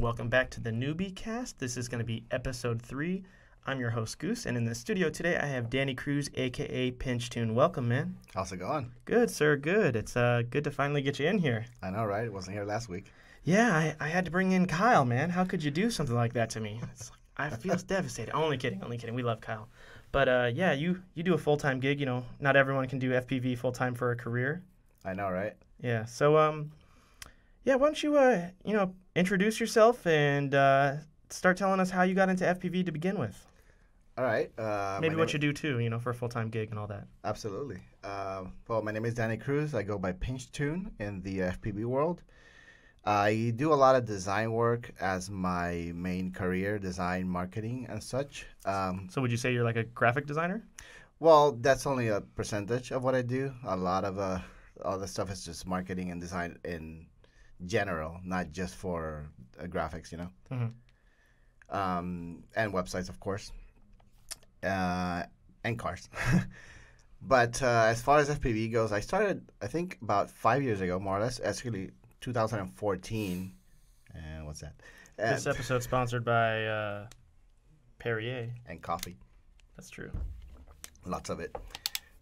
welcome back to the NewBeeCast. This is going to be episode 3. I'm your host, Goose, and in the studio today I have Danny Cruz, a.k.a. Pinchtune. Welcome, man. How's it going? Good, sir, good. It's good to finally get you in here. I know, right? It wasn't here last week. Yeah, I had to bring in Kyle, man. How could you do something like that to me? I feel devastated. Only kidding. We love Kyle. But yeah, you do a full-time gig. You know, not everyone can do FPV full-time for a career. I know, right? Yeah, so yeah, why don't you introduce yourself and start telling us how you got into FPV to begin with. All right. Maybe what you do too, for a full-time gig and all that. Absolutely. Well, my name is Danny Cruz. I go by Pinchtune in the FPV world. I do a lot of design work as my main career, design, marketing, and such. So would you say you're like a graphic designer? Well, that's only a percentage of what I do. A lot of all the stuff is just marketing and design in general, not just for graphics, Mm-hmm. And websites, of course, and cars. But as far as FPV goes, I started, I think, about 5 years ago, more or less, actually 2014. And what's that? This episode sponsored by Perrier. And coffee. That's true. Lots of it.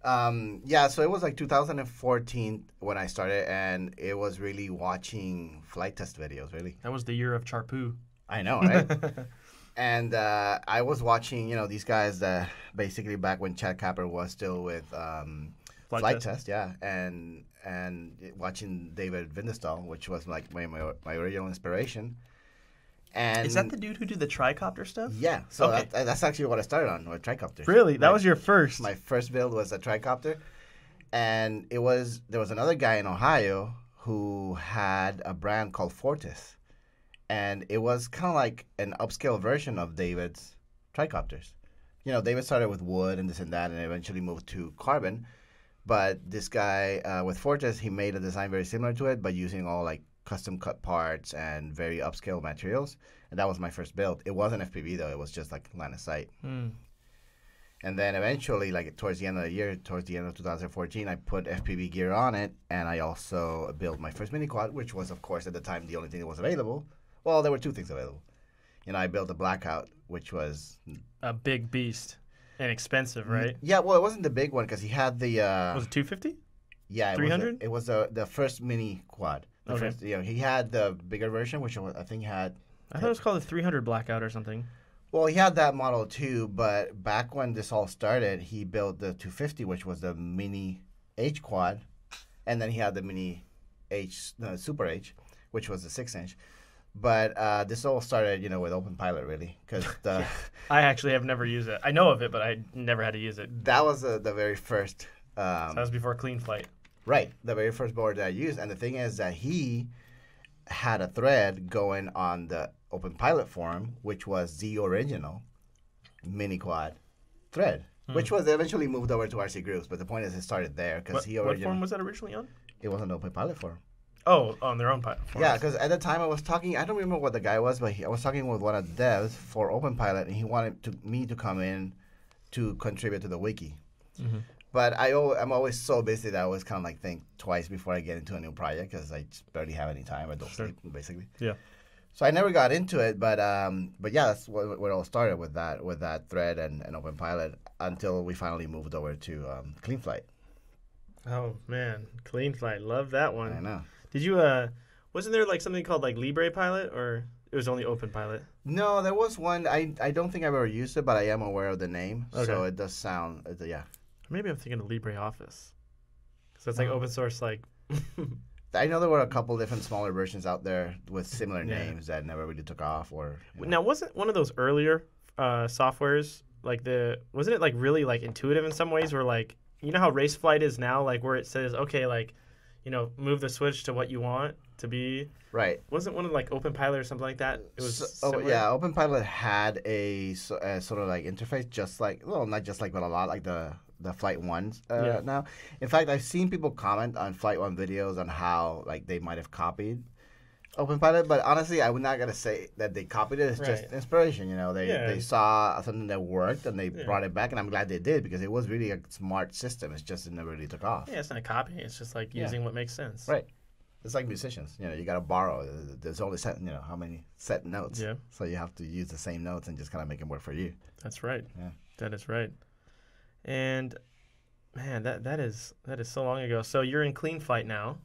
Yeah, so it was like 2014 when I started, and it was really watching flight test videos, really. That was the year of Charpoo. I know, right? And I was watching, these guys that basically back when Chad Capper was still with Flight Test, yeah, and watching David Vindestall, which was like my original inspiration. And is that the dude who did the tricopter stuff? Yeah, so okay. That's actually what I started on, with tricopters. Really? That was your first? My first build was a tricopter, and there was another guy in Ohio who had a brand called Fortis, and it was kind of like an upscale version of David's tricopters. David started with wood and this and that, and eventually moved to carbon, but this guy with Fortis, he made a design very similar to it, but using all like custom cut parts and very upscale materials, and that was my first build. It wasn't FPV though; it was just like line of sight. And then eventually, like towards the end of the year, towards the end of 2014, I put FPV gear on it, and I also built my first mini quad, which was, of course, at the time the only thing that was available. Well, there were two things available. I built a Blackout, which was a big beast and expensive, right? Yeah, well, it wasn't the big one because he had the. Was it 250? Yeah, 300. It was the first mini quad. Okay. First, he had the bigger version, which I think had. I thought it was called the 300 Blackout or something. Well, he had that model too, but back when this all started, he built the 250, which was the mini H quad, and then he had the mini H, Super H, which was the 6-inch. But this all started, with OpenPilot, really, because yeah. I actually have never used it. I know of it, but I never had to use it. That was the very first. So that was before Clean Flight. Right, the very first board that I used. And the thing is that he had a thread going on the OpenPilot forum, which was the original mini quad thread, which was eventually moved over to RC Groups. But the point is, it started there because What forum was that originally on? It was an OpenPilot forum. Oh, on their own pilot. Yeah, because at the time I was talking, I don't remember what the guy was, but I was talking with one of the devs for OpenPilot, and he wanted me to come in to contribute to the wiki. Mm-hmm. But I'm always so busy that I always kind of like think twice before I get into a new project because I just barely have any time. I don't sleep, basically. Yeah. So I never got into it, but yeah, that's where it all started with that thread and OpenPilot until we finally moved over to Clean Flight. Oh man, Clean Flight, love that one. I know. Did you wasn't there like something called like Libre Pilot, or it was only OpenPilot? No, there was one. I don't think I've ever used it, but I am aware of the name. Okay. So it does sound yeah. Maybe I'm thinking of LibreOffice. So it's like open source, like. I know there were a couple different smaller versions out there with similar names that never really took off. Now, wasn't one of those earlier softwares wasn't it like really like intuitive in some ways? Where like how Raceflight is now, like where it says okay, like move the switch to what you want to be. Right. Wasn't one of like OpenPilot or something like that? It was. Yeah, OpenPilot had a sort of like interface, just like not just like, but a lot like the Flight Ones now. In fact, I've seen people comment on Flight One videos on how like they might have copied OpenPilot, but honestly, I would not gonna say that they copied it. It's just inspiration. They saw something that worked and they brought it back, and I'm glad they did because it was really a smart system. It's just it never really took off. Yeah, it's not a copy. It's just like using what makes sense. Right. It's like musicians. You got to borrow. There's only how many set notes. Yeah. So you have to use the same notes and just kind of make them work for you. That's right. Yeah. That is right. And man, that is so long ago. So you're in clean flight now.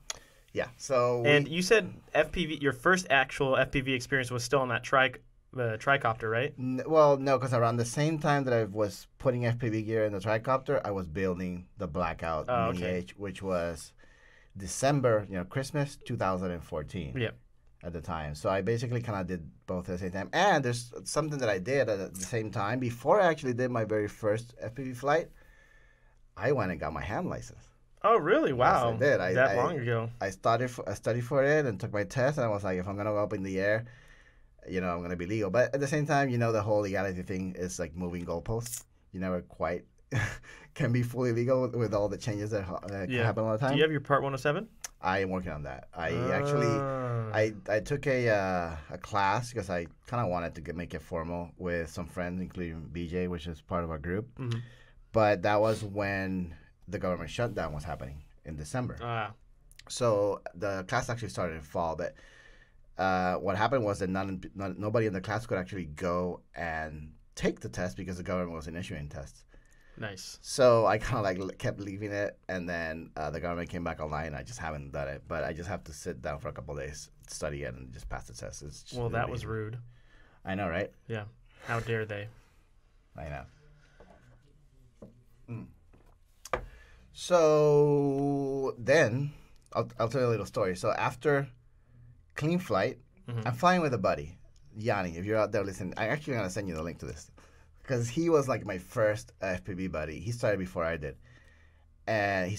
Yeah. So and you said FPV. Your first actual FPV experience was still on that the tricopter, right? Well, no, because around the same time that I was putting FPV gear in the tricopter, I was building the Blackout Mini H, which was December, Christmas 2014. Yeah. At the time. So I basically kind of did both at the same time. And there's something that I did at the same time. Before I actually did my very first FPV flight, I went and got my ham license. Oh, really? Wow. Yes, I did. That long ago. I studied for it and took my test. And I was like, if I'm going to go up in the air, I'm going to be legal. But at the same time, the whole legality thing is like moving goalposts. You never quite can be fully legal with all the changes that happen all the time. Do you have your Part 107? I am working on that. I took a class because I kind of wanted to make it formal with some friends, including BJ, which is part of our group. Mm-hmm. But that was when the government shutdown was happening in December. So the class actually started in fall. But what happened was that nobody in the class could actually go and take the test because the government wasn't issuing tests. Nice. So I kind of like kept leaving it, and then the government came back online. And I just haven't done it, but I just have to sit down for a couple of days, study it, and just pass the test. Well, that was rude. I know, right? Yeah. How dare they? I know. So then I'll tell you a little story. So after clean flight, I'm flying with a buddy, Yanni. If you're out there listening, I'm actually gonna send you the link to this. Because he was like my first FPV buddy. He started before I did. And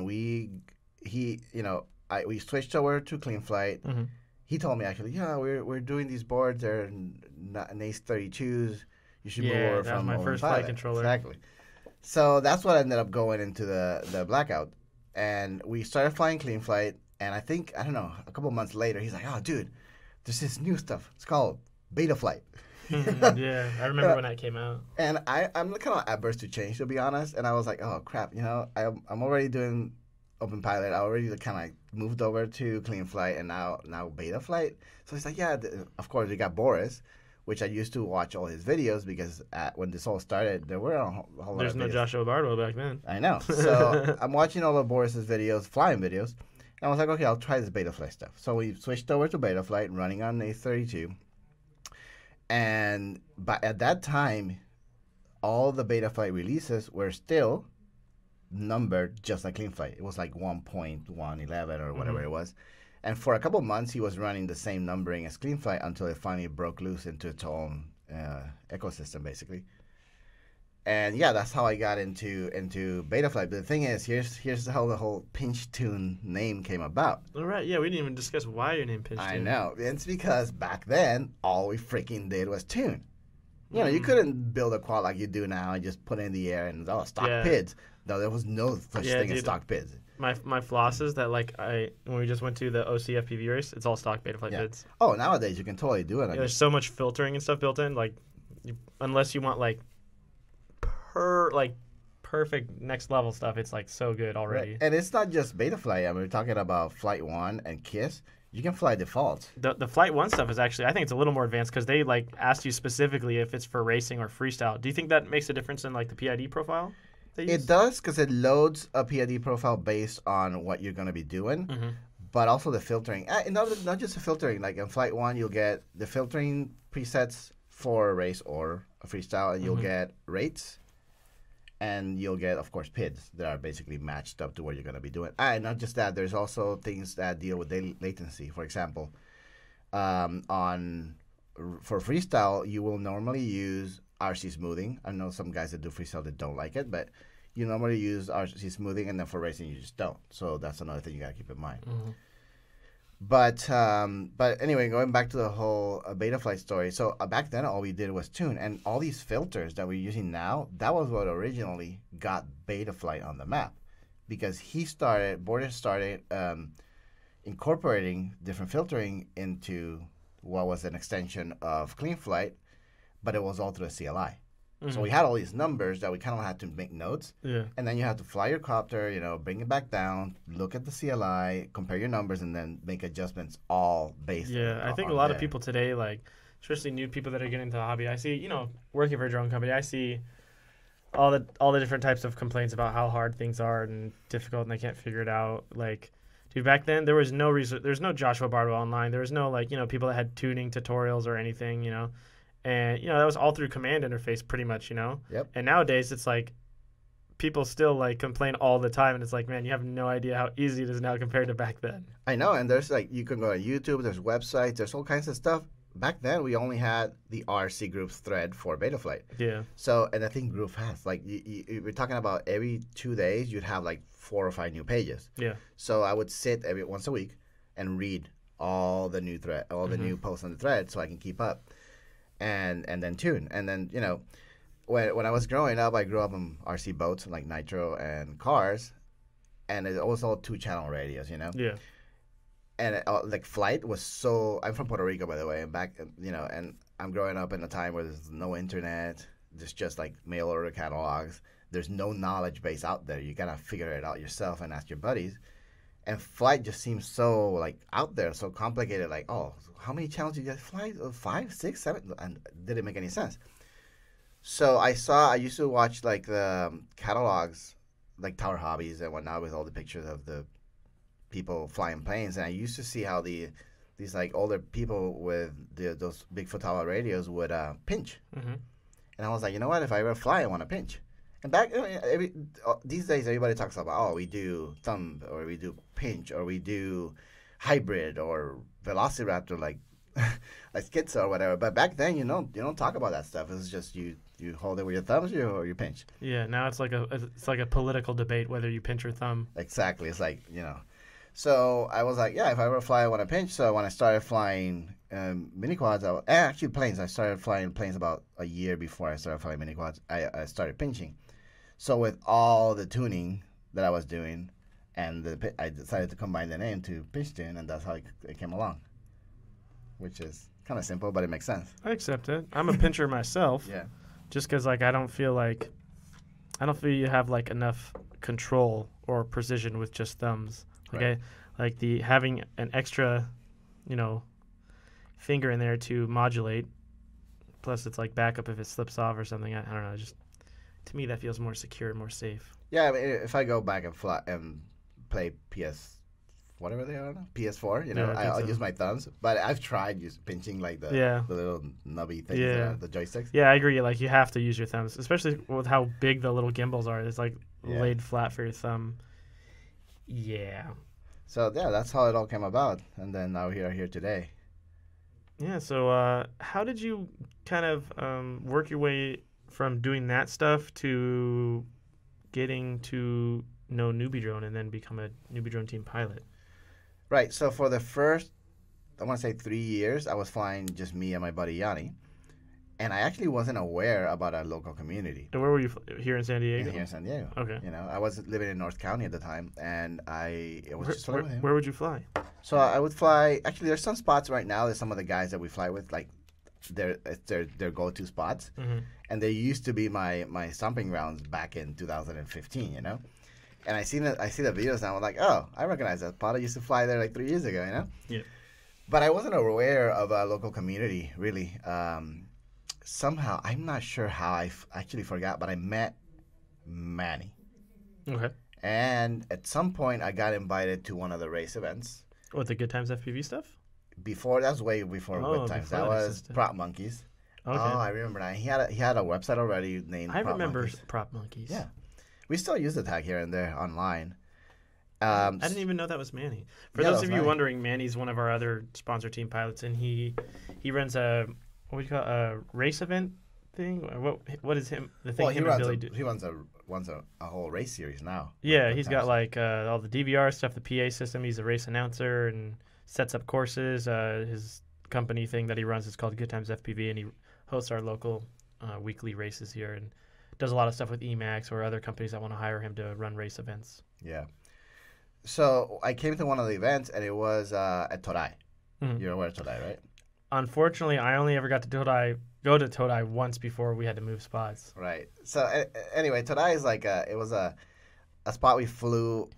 we switched over to clean flight. Mm-hmm. He told me actually, we're doing these boards. They're NACE 32s. You should move over that from was my first flight controller. Exactly. So that's what ended up going into the Blackout. And we started flying clean flight. And I think, I don't know, a couple months later, he's like, oh, dude, there's this new stuff. It's called beta flight. Yeah, I remember when that came out. And I'm kind of adverse to change, to be honest. And I was like, oh crap, I'm already doing open pilot. I already kind of moved over to clean flight, and now beta flight. So he's like, yeah, of course we got Boris, which I used to watch all his videos because when this all started, there were a whole lot of videos. There's no Joshua Bardwell back then. I know. So I'm watching all of Boris's videos, flying videos, and I was like, okay, I'll try this beta flight stuff. So we switched over to beta flight, running on A32. But at that time, all the beta flight releases were still numbered just like clean flight. It was like 1.111 or whatever it was. And for a couple months, he was running the same numbering as clean flight until it finally broke loose into its own ecosystem, basically. And yeah, that's how I got into beta flight. But the thing is, here's how the whole Pinch Tune name came about. All right, yeah, we didn't even discuss why your name Pinch Tune. I know. It's because back then, all we freaking did was tune. You couldn't build a quad like you do now and just put it in the air and stock PIDs. No, there was no such thing as stock PIDs. My flosses that when we just went to the OCFPV race, it's all stock beta flight PIDs. Oh, nowadays you can totally do it. There's so much filtering and stuff built in. Unless you want perfect next level stuff, it's so good already. Right. And it's not just beta flight. I mean, we're talking about Flight 1 and KISS. You can fly default. The Flight 1 stuff is actually, I think it's a little more advanced because they asked you specifically if it's for racing or freestyle. Do you think that makes a difference in the PID profile? It does, because it loads a PID profile based on what you're going to be doing, but also the filtering. Not just the filtering. Like in Flight 1, you'll get the filtering presets for a race or a freestyle, and you'll get rates. And you'll get, of course, PIDs that are basically matched up to what you're going to be doing. And not just that, there's also things that deal with latency. For example, for freestyle, you will normally use RC smoothing. I know some guys that do freestyle that don't like it, but you normally use RC smoothing, and then for racing, you just don't. So that's another thing you got to keep in mind. But anyway, going back to the whole beta flight story. So back then, all we did was tune, and all these filters that we're using now, that was what originally got beta flight on the map, because Boris started incorporating different filtering into what was an extension of clean flight, but it was all through the CLI. So we had all these numbers that we kind of had to make notes. Yeah. And then you have to fly your copter, bring it back down, look at the CLI, compare your numbers, and then make adjustments all based Yeah, I think a lot of people today, like, especially new people that are getting into the hobby, I see, working for a drone company, I see all the different types of complaints about how hard things are and difficult, and they can't figure it out. Like, dude, back then there was no reason, there's no Joshua Bardwell online. There was no people that had tuning tutorials or anything, and that was all through command interface pretty much, Yep. And nowadays it's like people still like complain all the time, and it's like, man, you have no idea how easy it is now compared to back then. I know, and there's you can go on YouTube, there's websites, there's all kinds of stuff. Back then, we only had the RC Groups thread for Betaflight. Yeah. So, and I think Groove fast. We're talking about every 2 days, you'd have 4 or 5 new pages. Yeah. So I would sit every once a week and read all the new the new posts on the thread, so I can keep up, and then tune. And then when I was growing up, I grew up on RC boats like Nitro and cars, and it was all 2-channel radios. Yeah. And flight was so. I'm from Puerto Rico, by the way, and and I'm growing up in a time where there's no internet. There's just mail order catalogs. There's no knowledge base out there. You gotta figure it out yourself and ask your buddies. And flight just seems so out there, so complicated. Oh, how many channels do you guys fly? 5, 6, 7, and didn't make any sense. So I used to watch the catalogs, Tower Hobbies and whatnot, with all the pictures of the people flying planes, and I used to see how these older people with those big Futaba radios would pinch. Mm-hmm. And I was like, you know what? If I ever fly, I want to pinch. And these days, everybody talks about, we do thumb, or we do pinch, or we do hybrid, or Velociraptor, like Schizo or whatever. But back then, you don't talk about that stuff. It's just you hold it with your thumbs, or you pinch. Yeah, now it's like a political debate whether you pinch or thumb. Exactly. It's So I was like, yeah, if I ever fly, I want to pinch. So when I started flying mini quads, actually planes, I started flying planes about a year before I started flying mini quads. I started pinching. So with all the tuning that I was doing, and I decided to combine the name to Pinch Tune, and that's how it came along, which is kind of simple, but it makes sense. I accept it. I'm a pincher myself. Yeah. Just because I don't feel you have enough control or precision with just thumbs. Okay, Right. Having an extra, finger in there to modulate. Plus, it's backup if it slips off or something. I don't know. Just to me, that feels more secure and more safe. Yeah, I mean, if I go back and fly and play whatever they are now, PS4, I'll use my thumbs. But I've tried pinching the little nubby things, the joysticks. Yeah, I agree. You have to use your thumbs, especially with how big the little gimbals are. It's laid flat for your thumb. Yeah. So yeah, that's how it all came about, and then now we are here today. Yeah. So how did you kind of work your way from doing that stuff to getting to know NewBeeDrone and then become a NewBeeDrone team pilot? Right. So for the first, I want to say 3 years, I was flying just me and my buddy Yanni, and I actually wasn't aware about our local community. And where were you? Here in San Diego? Here in San Diego. Okay. I was living in North County at the time, and it was just flying with him. Where would you fly? So I would fly. Actually, there's some spots right now. There's some of the guys that we fly with, their go-to spots, and they used to be my stomping grounds back in 2015. And I see the videos now. I'm like, oh, I recognize that spot. I used to fly there 3 years ago. Yeah. But I wasn't aware of a local community really. Somehow, I'm not sure how I actually forgot, but I met Manny. Okay. And at some point, I got invited to one of the race events. What, the Good Times FPV stuff? That was way before Good Times. That was Prop Monkeys. Okay. Oh, I remember now. He had a website already named I Prop remember Monkeys. Prop Monkeys. Yeah. We still use the tag here and there online. I didn't even know that was Manny. For those of you wondering, Manny's one of our other sponsor team pilots, and he runs a race event thing. What is him? The thing him and Billy do? He runs a whole race series now. Yeah, he's got all the DVR stuff, the PA system. He's a race announcer and sets up courses. His company thing that he runs is called Good Times FPV, and he hosts our local weekly races here and does a lot of stuff with Emacs or other companies that want to hire him to run race events. Yeah. So I came to one of the events, and it was at Torai. Mm-hmm. You're aware of Torai, right? Unfortunately, I only ever got to Torai go to Todai once before we had to move spots. Right. So anyway, Todai is like it was a spot we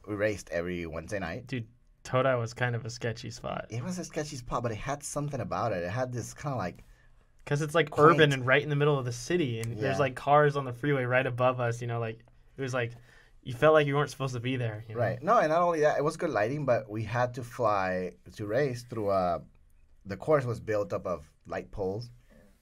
raced every Wednesday night. Dude, Todai was kind of a sketchy spot. It was a sketchy spot, but it had something about it. It had this kind of like because it's like quaint. urban and right in the middle of the city, and there's like cars on the freeway right above us. Like it was like you felt like you weren't supposed to be there. Right. No, and not only that, it was good lighting, but we had to fly to race through the course was built up of light poles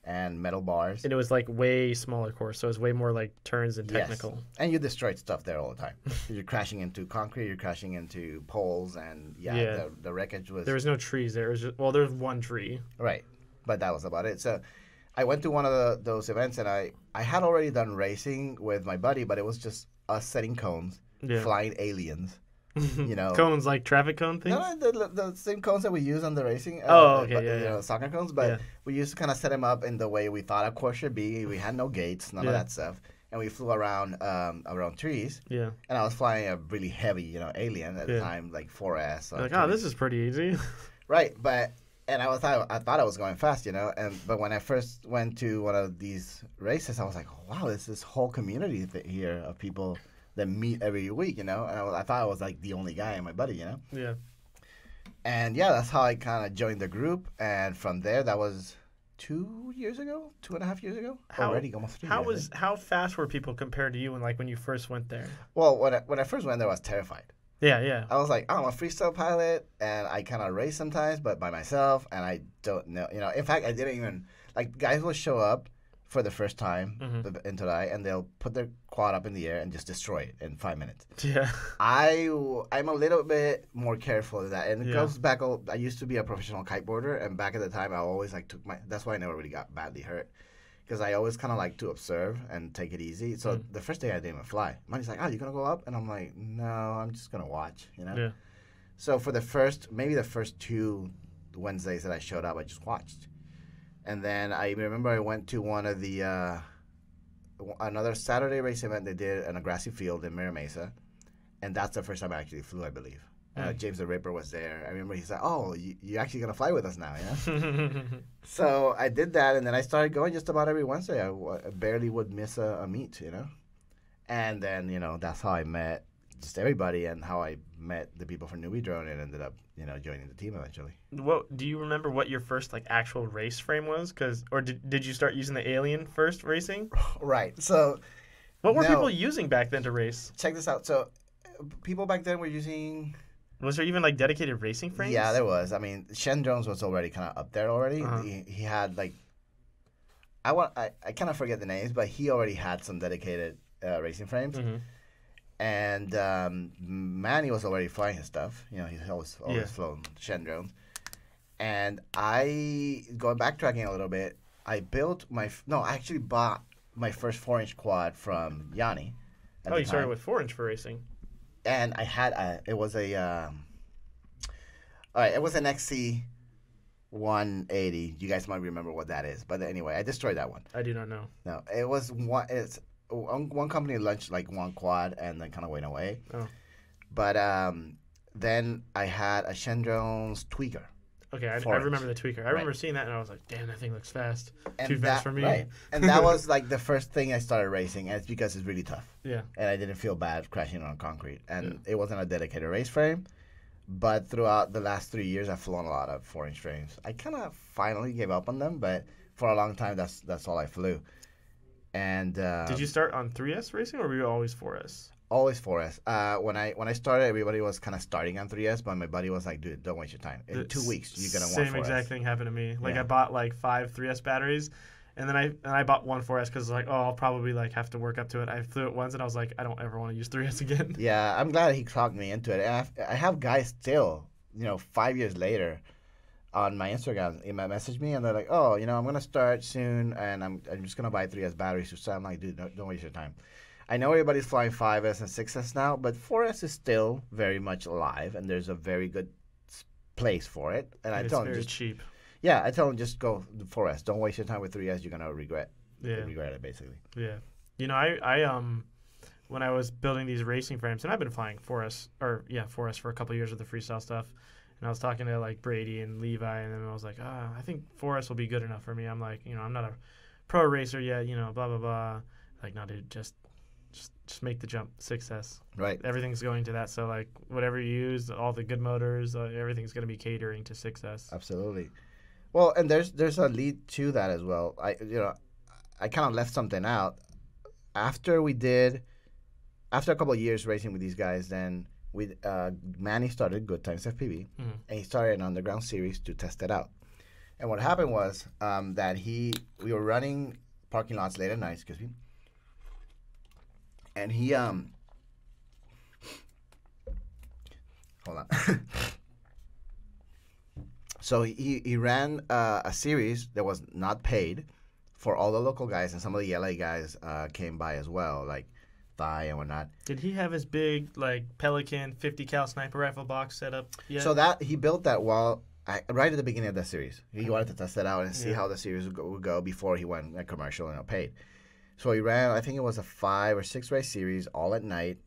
and metal bars. And it was like way smaller course, so it was way more like turns and technical. Yes. And you destroyed stuff there all the time. You're crashing into concrete, you're crashing into poles, and the wreckage was... There was no trees there. It was just, there was one tree. Right. But that was about it. So I went to one of those events, and I had already done racing with my buddy, but it was just us setting cones, flying aliens. Cones like traffic cone things? No, the same cones that we use on the racing. Soccer cones, but we used to kind of set them up in the way we thought a course should be. We had no gates, none of that stuff, and we flew around trees. Yeah. And I was flying a really heavy, alien at the time, like 4S. Like, this is pretty easy. Right, and I thought I was going fast, but when I first went to one of these races, I was like, wow, there's this whole community here of people that meet every week, and I thought I was like the only guy and my buddy, Yeah. And that's how I kind of joined the group, and from there, that was 2.5 years ago, already almost 3 years. How fast were people compared to you when you first went there? Well, when I first went there, I was terrified. Yeah. I was like, I'm a freestyle pilot, and I kind of race sometimes, but by myself, and I don't know, In fact, I didn't even guys will show up for the first time in Todai, and they'll put their quad up in the air and just destroy it in 5 minutes. Yeah. I'm a little bit more careful of that, and it goes back. I used to be a professional kiteboarder, and back at the time, I always that's why I never really got badly hurt, because I always kind of like to observe and take it easy. So the first day I didn't even fly. Money's like, you gonna go up? And I'm like, no, I'm just gonna watch. Yeah. So for the first 2 Wednesdays that I showed up, I just watched. And then I remember I went to one of the another Saturday race event they did in a grassy field in Mira Mesa, and that's the first time I actually flew, I believe. James the Ripper was there. I remember he said, "Oh, you're actually gonna fly with us now, yeah?" So I did that, and then I started going just about every Wednesday. I barely would miss a meet, And then that's how I met just everybody, and how I met the people from NewBeeDrone, and ended up joining the team eventually. Do you remember what your first actual race frame was? Or did you start using the Alien first racing? Right. So what were people using back then to race? Check this out. So people back then were using... Was there even dedicated racing frames? Yeah, there was. I mean, Shen Drones was already kind of up there already. He had I kind of forget the names, but he already had some dedicated racing frames. And Manny was already flying his stuff. He's always flown Shen drones. And going backtracking a little bit, I actually bought my first 4-inch quad from Yanni. You started with 4-inch for racing. And I had it was an XC 180. You guys might remember what that is, but anyway, I destroyed that one. I do not know. No, it was one. One company launched one quad and then kind of went away. Oh. But then I had a Shendrone's tweaker. Okay, I remember the tweaker. I remember seeing that, and I was like, damn, that thing looks fast. And Too fast for me. Right. And that was the first thing I started racing, and it's because it's really tough. Yeah. And I didn't feel bad crashing on concrete. And it wasn't a dedicated race frame. But throughout the last 3 years, I've flown a lot of 4-inch frames. I kind of finally gave up on them, but for a long time, that's all I flew. And did you start on 3S racing, or were you always 4S? Always 4S. When I started, everybody was kind of starting on 3S, but my buddy was like, "Dude, don't waste your time. In 2 weeks, you're gonna want 4S." Same exact thing happened to me. I bought 5 3S batteries, and then I bought one 4S because I'll probably have to work up to it. I flew it once, and I was like, I don't ever want to use 3S again. Yeah, I'm glad he talked me into it. And I have guys still, 5 years later, on my Instagram, they message me, and they're like, "Oh, I'm gonna start soon, and I'm just gonna buy 3S batteries." So I'm like, "Dude, don't waste your time." I know everybody's flying 5S and 6S now, but 4S is still very much alive, and there's a very good place for it. And I tell them just cheap. Yeah, I tell them just go 4S. Don't waste your time with 3S. You're gonna regret it basically. Yeah, I when I was building these racing frames, and I've been flying 4S for a couple of years with the freestyle stuff. And I was talking to Brady and Levi, and then I was like, I think 4S will be good enough for me. I'm like, I'm not a pro racer yet, blah blah blah. Like, no, dude, just make the jump. Success. Right. Everything's going to that. So like whatever you use, all the good motors, everything's going to be catering to success. Absolutely. Well, and there's a lead to that as well. I kind of left something out. After a couple of years racing with these guys, then Manny started Good Times FPV, and he started an underground series to test it out. And what happened was that we were running parking lots late at night, excuse me, and he hold on. So he ran a series that was not paid for all the local guys, and some of the LA guys came by as well, like Thigh and whatnot. Did he have his big like Pelican 50 cal sniper rifle box set up yet? So that he built that right at the beginning of that series. He wanted to test it out and see how the series would go before he went commercial and paid. So he ran, I think it was a 5 or 6 race series, all at night.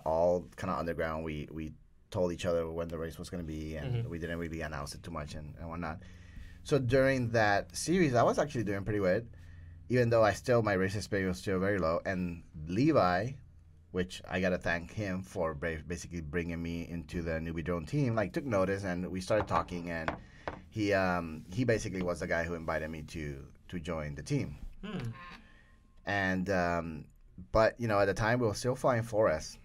All kind of underground. We told each other when the race was going to be, and we didn't really announce it too much and whatnot. So during that series, I was actually doing pretty good, even though my race experience was still very low. And Levi, which I got to thank him for basically bringing me into the NewBeeDrone team, like took notice, and we started talking, and he basically was the guy who invited me to join the team. And but at the time we were still flying 4S.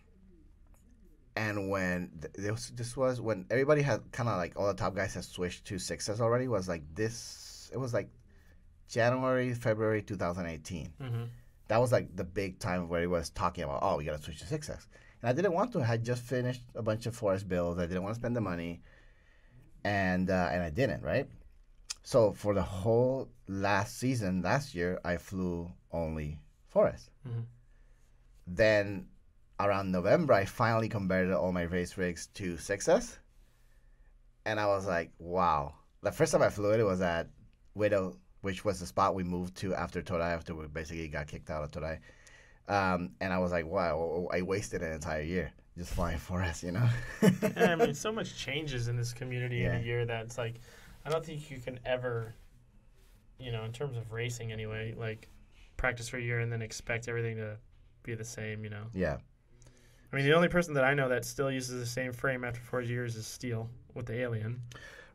And when this was when everybody had kind of like all the top guys had switched to 6S already, it was like January, February 2018. That was like the big time where he was talking about, oh, we got to switch to 6S. And I didn't want to. I had just finished a bunch of 4S builds. I didn't want to spend the money. And I didn't, right? So for the whole last year, I flew only 4S. Then around November, I finally converted all my race rigs to 6S. And I was like, wow. The first time I flew it was at Widow, which was the spot we moved to after Torai, after we basically got kicked out of Torai. And I was like, wow, I wasted an entire year just flying 4S, Yeah, I mean, so much changes in this community in a year that it's like, I don't think you can ever, in terms of racing anyway, like practice for a year and then expect everything to be the same, Yeah. I mean, the only person that I know that still uses the same frame after 4 years is Steele with the Alien.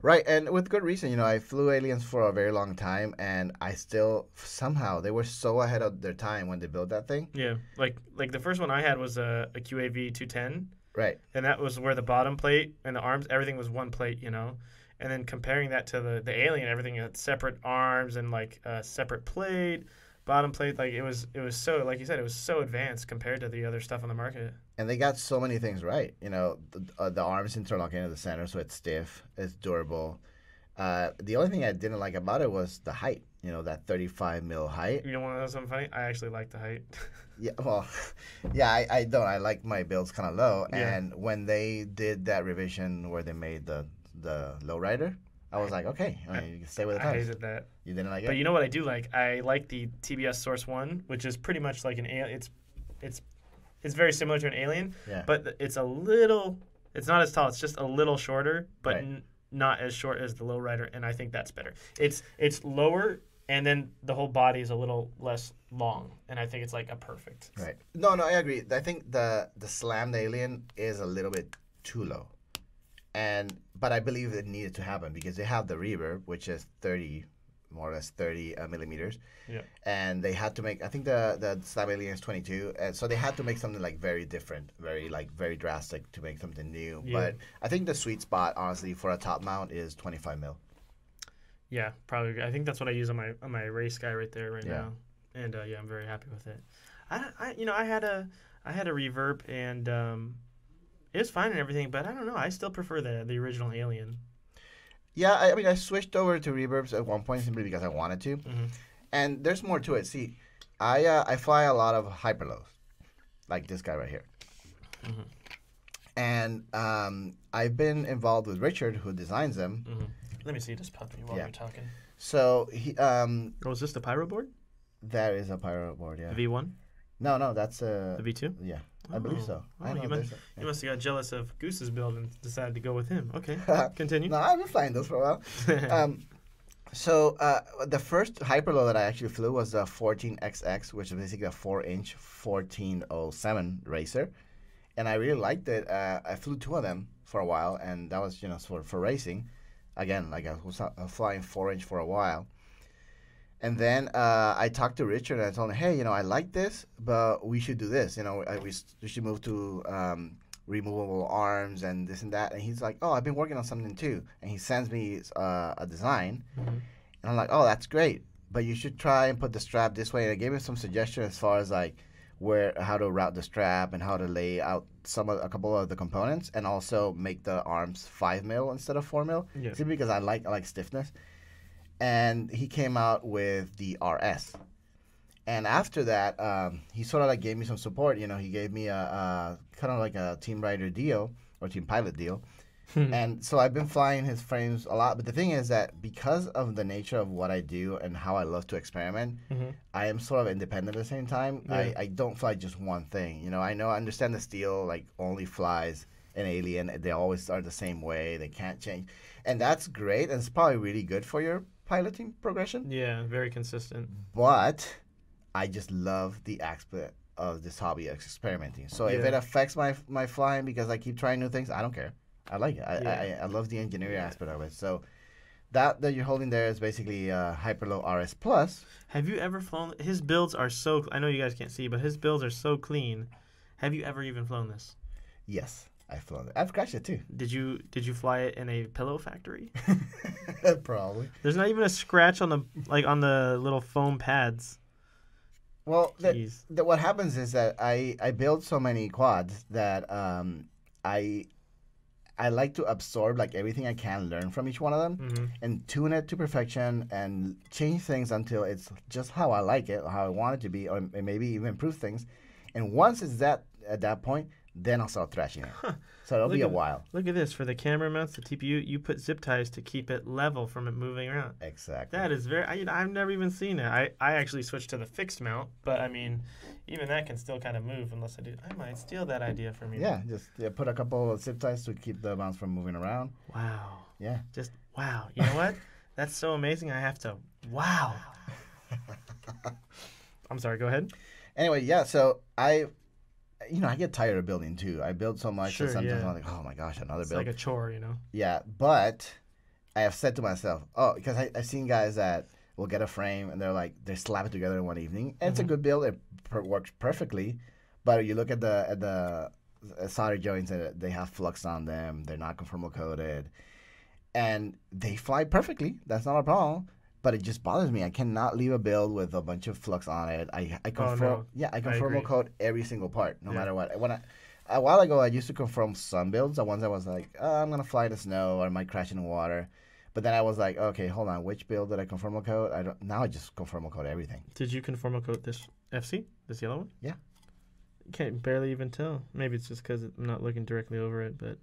Right, and with good reason. I flew Aliens for a very long time, and I still, somehow, they were so ahead of their time when they built that thing. Yeah, like the first one I had was a QAV 210. Right. And that was where the bottom plate and the arms, everything was one plate, And then comparing that to the Alien, everything had separate arms and, like, a separate plate, bottom plate. Like, it was so, like you said, it was so advanced compared to the other stuff on the market. And they got so many things right. The arms interlocking in the center, so it's stiff, it's durable. The only thing I didn't like about it was the height. That 35 mil height. You don't want to know something funny? I actually like the height. Yeah, well, yeah, I don't. I like my builds kind of low. Yeah. And when they did that revision where they made the lowrider, I was like, okay, you can stay with the times. I hated that. You didn't like it? But you know what I do like? I like the TBS Source 1, which is pretty much like an Alien. It's very similar to an Alien, but it's it's not as tall. It's just a little shorter, but right. Not as short as the lowrider, and I think that's better. It's lower, and then the whole body is a little less long, and I think it's like a perfect. Right. No, I agree. I think the slammed Alien is a little bit too low, but I believe it needed to happen because they have the reverb, which is 30 millimeters. Yeah. And they had to make, I think the Slam Alien is 22, and so they had to make something like very different, very drastic to make something new. Yeah. But I think the sweet spot, honestly, for a top mount is 25 mil. Yeah, probably. I think that's what I use on my race guy right there now, and I'm very happy with it. I had a reverb, and it was fine and everything, but I don't know. I still prefer the original Alien. Yeah, I mean, I switched over to reverbs at one point simply because I wanted to. And there's more to it. See, I fly a lot of hyperlows, like this guy right here. And I've been involved with Richard, who designs them. Let me see this puppy while you're talking. So he. Was this the Pyro board? That is a Pyro board, yeah. The V1? No, that's a... The V2? Yeah, I believe so. You must have got jealous of Goose's build and decided to go with him. Okay, continue. No, I've been flying those for a while. So the first hyperlow that I actually flew was the 14XX, which is basically a 4-inch 1407 racer, and I really liked it. I flew two of them for a while, and that was for racing. Again, like I was flying 4-inch for a while, and then I talked to Richard and I told him, hey, I like this, but we should do this. We should move to removable arms and this and that. And he's like, oh, I've been working on something too. And he sends me a design. Mm-hmm. And I'm like, oh, that's great. But you should try and put the strap this way. And I gave him some suggestions as far as like how to route the strap and how to lay out a couple of the components, and also make the arms 5 mil instead of 4 mil. Yeah. Simply because I like stiffness. And he came out with the RS. And after that, he sort of like gave me some support. He gave me a kind of like a team rider deal or team pilot deal. And so I've been flying his frames a lot. But the thing is that because of the nature of what I do and how I love to experiment, mm-hmm. I am sort of independent at the same time. Yeah. I don't fly just one thing. I understand the steel like only flies an alien. They always are the same way. They can't change. And that's great. And it's probably really good for your piloting progression. Yeah, very consistent. But I just love the aspect of this hobby of experimenting. So if it affects my flying because I keep trying new things, I don't care. I like it. I love the engineering aspect of it. So that you're holding there is basically Hyperlow RS Plus. Have you ever flown? His builds are so... I know you guys can't see, but his builds are so clean. Have you ever even flown this? Yes, I've flown it. I've crashed it too. Did you fly it in a pillow factory? Probably. There's not even a scratch on the little foam pads. Well, what happens is that I build so many quads that I like to absorb like everything I can learn from each one of them, mm-hmm. and tune it to perfection and change things until it's just how I like it, how I want it to be, or maybe even improve things. And once it's at that point, then I'll start thrashing it. Huh. So it'll be a while. Look at this. For the camera mounts, the TPU, you put zip ties to keep it level from it moving around. Exactly. That is I've never even seen it. I actually switched to the fixed mount, but I mean, even that can still kind of move unless I do. I might steal that idea from you. Yeah, just put a couple of zip ties to keep the mounts from moving around. Wow. Yeah. Just wow. You know what? That's so amazing. I have to. Wow. I'm sorry. Go ahead. Anyway, yeah. So I get tired of building too. I build so much that sometimes I'm like, oh my gosh, another build. It's like a chore, Yeah, but I have said to myself, because I've seen guys that will get a frame and they slap it together in one evening, and mm-hmm. it's a good build. It works perfectly, but you look at the solder joints and they have flux on them. They're not conformal coated, and they fly perfectly. That's not a problem. But it just bothers me. I cannot leave a build with a bunch of flux on it. I conformal coat every single part, no matter what. A while ago, I used to conform some builds. The ones I was like, I'm gonna fly in the snow or I might crash in the water. But then I was like, okay, hold on, which build did I conformal coat? Now I just conformal coat everything. Did you conformal coat this FC, this yellow one? Yeah. You can't barely even tell. Maybe it's just because I'm not looking directly over it, but.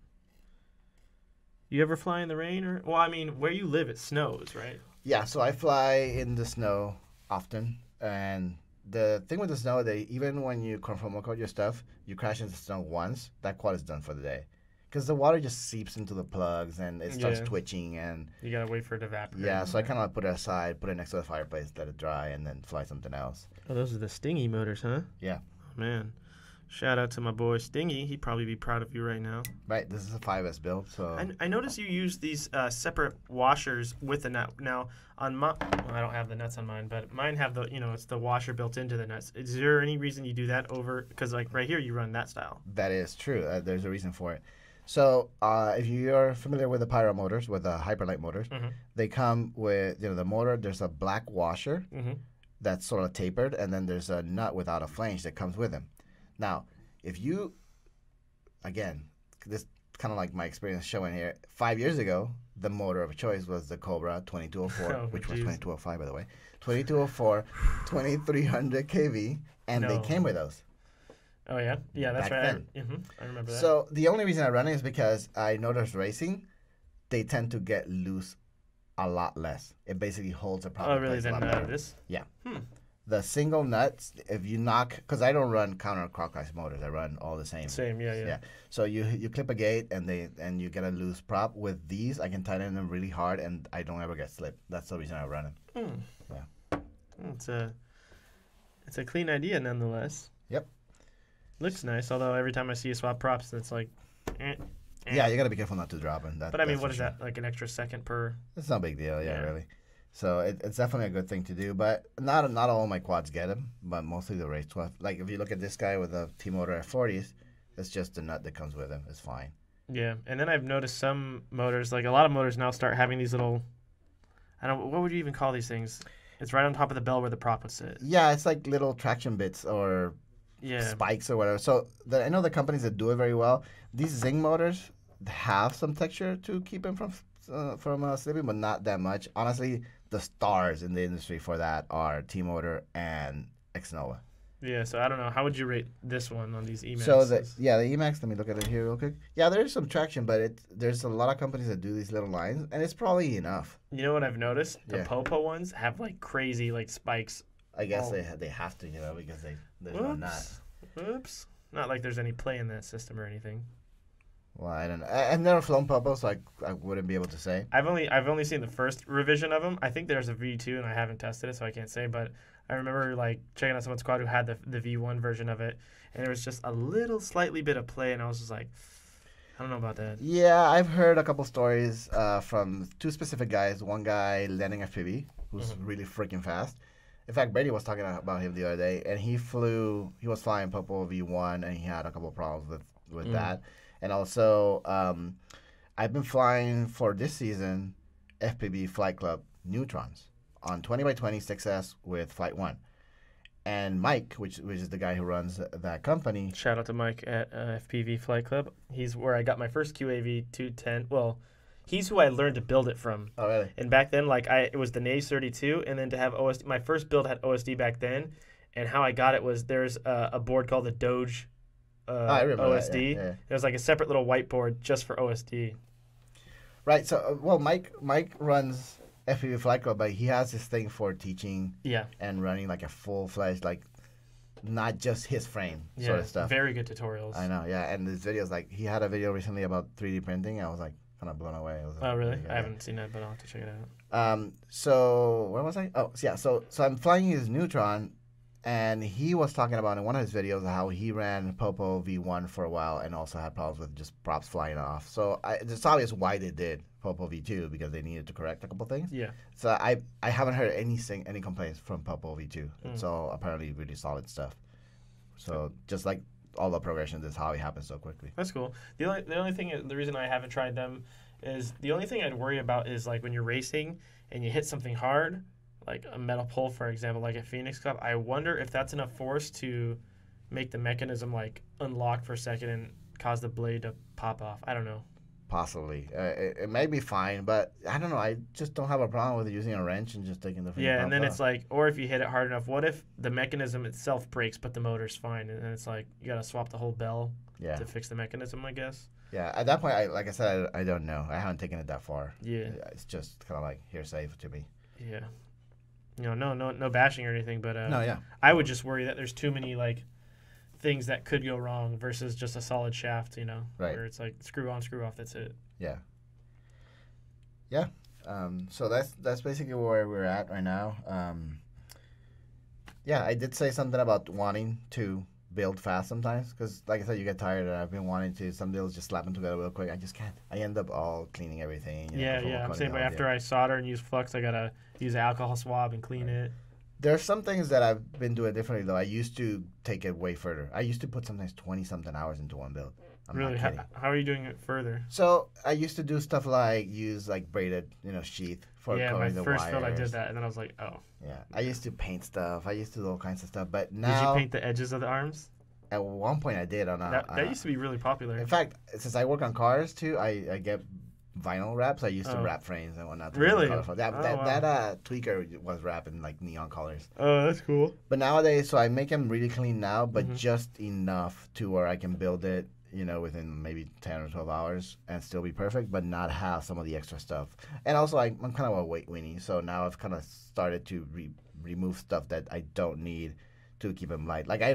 You ever fly in the rain or? Well, I mean, where you live, it snows, right? Yeah, so I fly in the snow often, and the thing with the snow, even when you conformal coat your stuff, you crash into the snow once, that quad is done for the day, because the water just seeps into the plugs and it starts twitching, and you gotta wait for it to evaporate. Yeah, so I kind of put it aside, put it next to the fireplace, let it dry, and then fly something else. Oh, those are the Stingy motors, huh? Yeah. Oh, man. Shout out to my boy Stingy. He'd probably be proud of you right now. Right, this is a 5S build, so... I noticed you use these separate washers with the nut. Now, on my... Well, I don't have the nuts on mine, but mine have the, it's the washer built into the nuts. Is there any reason you do that over... Because, right here, you run that style. That is true. There's a reason for it. So, if you're familiar with the pyro motors, with the Hyperlight motors, mm-hmm. they come with, the motor, there's a black washer mm-hmm. that's sort of tapered, and then there's a nut without a flange that comes with them. Now, if you, again, this kind of like my experience showing here, 5 years ago, the motor of choice was the Cobra 2204, which was 2205, by the way. 2204, 2300 kV, and they came with those. Oh, yeah? Yeah, that's right. I remember that. So the only reason I run it is because I noticed racing, they tend to get loose a lot less. It basically holds a proper place. Oh, really? Than this? Yeah. The single nuts, if you knock, because I don't run counterclockwise motors, I run all the same. Same, yeah. Yeah. So you clip a gate and you get a loose prop. With these, I can tighten them really hard and I don't ever get slipped. That's the reason I run them. Yeah. It's a clean idea nonetheless. Yep. Looks nice, although every time I see you swap props, it's like. Yeah, you gotta be careful not to drop them. But I mean, what is that? Like an extra second per? It's no big deal. Yeah, really. So it's definitely a good thing to do, but not all my quads get them, but mostly the race 12. Like if you look at this guy with a T-Motor F40s, it's just the nut that comes with him. It's fine. Yeah, and then I've noticed some motors, like a lot of motors now start having these little, I don't, what would you even call these things? It's right on top of the bell where the prop would sit. Yeah, it's like little traction bits or spikes or whatever. So I know the companies that do it very well. These Zing motors have some texture to keep them from slipping, but not that much. Honestly, the stars in the industry for that are T-Motor and Xnova. Yeah, so I don't know. How would you rate this one on these Emacs? So the Emacs, let me look at it here real quick. Yeah, there's some traction, but there's a lot of companies that do these little lines, and it's probably enough. You know what I've noticed? The Popo ones have like crazy like spikes. I guess they have to, because there's no nut. Oops. Not like there's any play in that system or anything. Well, I don't know. I've never flown Popo, so I wouldn't be able to say. I've only seen the first revision of them. I think there's a V2, and I haven't tested it, so I can't say. But I remember like checking out someone's quad who had the V1 version of it, and there was just a little slightly bit of play, and I was just like, I don't know about that. Yeah, I've heard a couple stories from two specific guys. One guy landing FPV, who's really freaking fast. In fact, Brady was talking about him the other day, and he was flying Popo V1, and he had a couple of problems with that. And also, I've been flying for this season FPV Flight Club Neutrons on 20x20 6S with Flight 1. And Mike, which is the guy who runs that company. Shout out to Mike at FPV Flight Club. He's where I got my first QAV 210. Well, he's who I learned to build it from. Oh, really? And back then, it was the Naze 32, and then to have OSD. My first build had OSD back then, and how I got it was there's a board called the Doge I remember OSD. that, yeah. It was like a separate little whiteboard just for OSD. Right. So, Mike runs FPV Flight Club, but he has this thing for teaching and running like a full-fledged, like not just his frame sort of stuff. Very good tutorials. I know, yeah. And his videos, like he had a video recently about 3D printing. I was like kind of blown away. Oh, really? I haven't seen that, but I'll have to check it out. So where was I? Oh, yeah. So I'm flying his Neutron. And he was talking about in one of his videos how he ran Popo V1 for a while and also had problems with just props flying off. So it's obvious why they did Popo V2, because they needed to correct a couple things. Yeah. So I haven't heard any complaints from Popo V2. It's all apparently really solid stuff. So just like all the progression, this is how it happens so quickly. That's cool. The only thing, the reason I haven't tried them is the only thing I'd worry about is like when you're racing and you hit something hard, like a metal pole, for example, like a Phoenix Cup, I wonder if that's enough force to make the mechanism like unlock for a second and cause the blade to pop off. I don't know. Possibly. It may be fine, but I don't know. I just don't have a problem with using a wrench and just taking the Yeah, and then it's like, or if you hit it hard enough, what if the mechanism itself breaks but the motor's fine? And then it's like, you got to swap the whole bell to fix the mechanism, I guess. Yeah, at that point, like I said, I don't know. I haven't taken it that far. Yeah. It's just kind of like hearsay to me. Yeah. No bashing or anything, but no, yeah. I would just worry that there's too many like things that could go wrong versus just a solid shaft, right? Where it's like screw on, screw off, that's it. Yeah. Yeah. So that's basically where we're at right now. Yeah, I did say something about wanting to build fast sometimes because, like I said, you get tired, and I've been wanting to. Some deals just slap them together real quick. I just can't. I end up all cleaning everything. I'm saying, but after I solder and use flux, I gotta use an alcohol swab and clean it. There are some things that I've been doing differently though. I used to take it way further. I used to put sometimes 20-something hours into one build. Really? How are you doing it further? So I used to do stuff like use like braided, sheath for covering the wires. Yeah, my first build I did that, and then I was like, oh. Yeah, I used to paint stuff. I used to do all kinds of stuff, but now. Did you paint the edges of the arms? At one point, I did. That used to be really popular. In fact, since I work on cars too, I get vinyl wraps. I used to wrap frames and whatnot. Really? That tweaker was wrapping like neon colors. Oh, that's cool. But nowadays, so I make them really clean now, but just enough to where I can build it, within maybe 10 or 12 hours and still be perfect, but not have some of the extra stuff. And also, I'm kind of a weight weenie, so now I've kind of started to remove stuff that I don't need to keep them light. Like I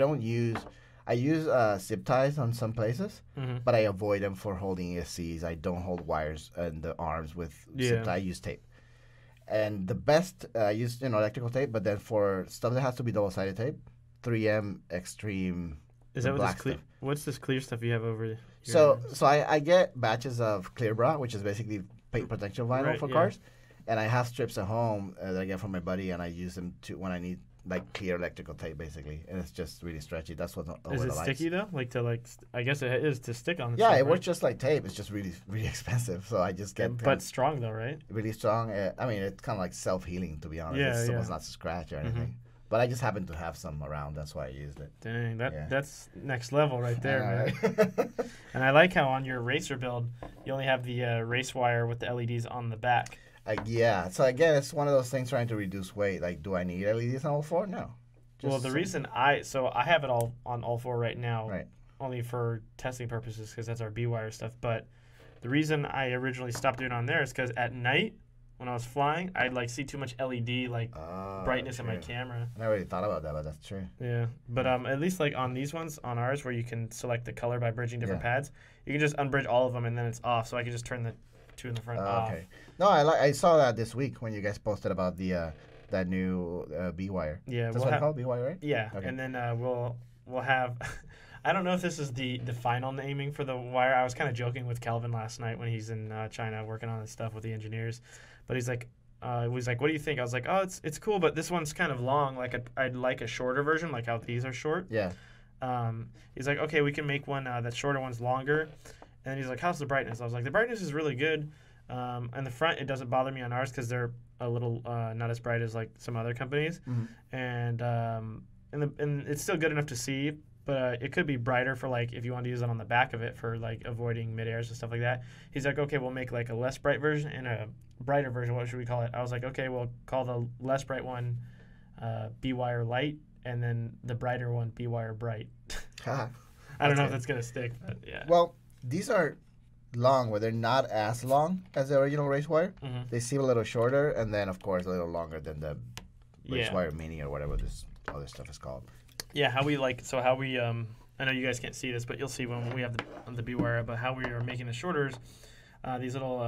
use zip ties on some places, but I avoid them for holding ESCs. I don't hold wires and the arms with zip tie. I use tape. And the best, I use electrical tape, but then for stuff that has to be double-sided tape, 3M Extreme. Is that what what's this clear stuff you have over here? So I get batches of Clear Bra, which is basically paint protection vinyl for cars, and I have strips at home that I get from my buddy, and I use them when I need like clear electrical tape, basically, and it's just really stretchy. That's what. Is it sticky though? I guess it is to stick on. Yeah, it works just like tape. It's just really, really expensive. So I just get. But strong though, right? Really strong. I mean, it's kind of like self-healing, to be honest. Yeah, it's not to scratch or anything. But I just happen to have some around. That's why I used it. Dang, that's next level right there, man. Right. And I like how on your racer build, you only have the race wire with the LEDs on the back. Yeah. So again, it's one of those things trying to reduce weight. Like, do I need LEDs on all four? No. Well, the reason I have it all on all four right now, only for testing purposes because that's our B-wire stuff. But the reason I originally stopped doing it on there is because at night, when I was flying, I'd see too much LED brightness in my camera. I never really thought about that, but that's true. Yeah, but at least on these ones, on ours, where you can select the color by bridging different pads, you can just unbridge all of them and then it's off. So I can just turn the two in the front off. Okay. No, I saw that this week when you guys posted about the that new B-wire. Yeah, that's what it's called, B-wire, right? Yeah, okay. And then we'll have. I don't know if this is the final naming for the wire. I was kind of joking with Calvin last night when he's in China working on this stuff with the engineers. But he's like, what do you think? I was like, oh, it's cool, but this one's kind of long. I'd like a shorter version, like how these are short. Yeah. He's like, okay, we can make one that shorter one's longer. And then he's like, how's the brightness? I was like, the brightness is really good. And the front, it doesn't bother me on ours because they're a little not as bright as like some other companies. And it's still good enough to see. But it could be brighter for if you want to use it on the back of it for avoiding mid-airs and stuff like that. He's like, okay, we'll make a less bright version and a brighter version. What should we call it? I was like, okay, we'll call the less bright one B-wire light and then the brighter one B-wire bright. I don't know if that's going to stick, but yeah. Well, these are long, but they're not as long as the original race wire. They seem a little shorter and then, of course, a little longer than the race wire mini or whatever this other stuff is called. Yeah, how we I know you guys can't see this, but you'll see when we have the B-wire, but how we are making the shorters, these little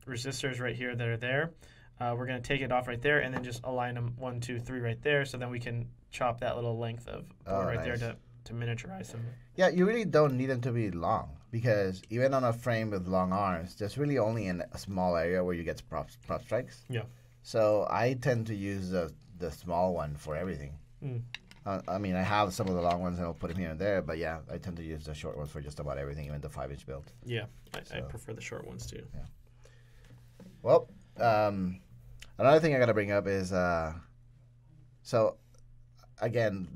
resistors right here that are there, we're going to take it off right there and then just align them 1, 2, 3 right there so then we can chop that little length of board there to miniaturize them. Yeah, you really don't need them to be long because even on a frame with long arms, there's really only in a small area where you get prop strikes. Yeah. So I tend to use the small one for everything. I mean, I have some of the long ones and I'll put them here and there, but yeah, I tend to use the short ones for just about everything, even the 5-inch build. Yeah, I prefer the short ones too. Yeah. Well, another thing I got to bring up is, so again,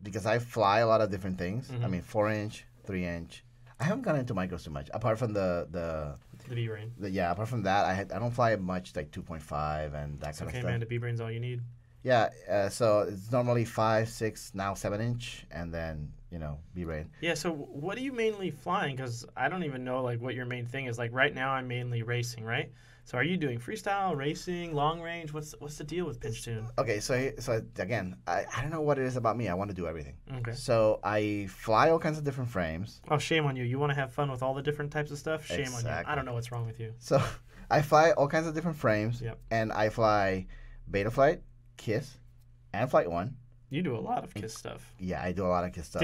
because I fly a lot of different things. I mean, 4-inch, 3-inch. I haven't gone into micros too much, apart from the B-brain. Yeah, apart from that, I don't fly much like 2.5 and that kind of stuff. Okay, man, the B-brain's all you need. Yeah, so it's normally 5, 6, now 7-inch, and then B-brain. Yeah. So what are you mainly flying? Because I don't even know what your main thing is. Right now, I'm mainly racing, right? So are you doing freestyle, racing, long range? What's the deal with pinch tune? Okay, so again, I don't know what it is about me. I want to do everything. Okay. So I fly all kinds of different frames. Oh, shame on you! You want to have fun with all the different types of stuff? Shame on you! I don't know what's wrong with you. So I fly all kinds of different frames. Yep. And I fly Betaflight, KISS, and Flight 1. You do a lot of KISS stuff. Yeah, I do a lot of KISS stuff.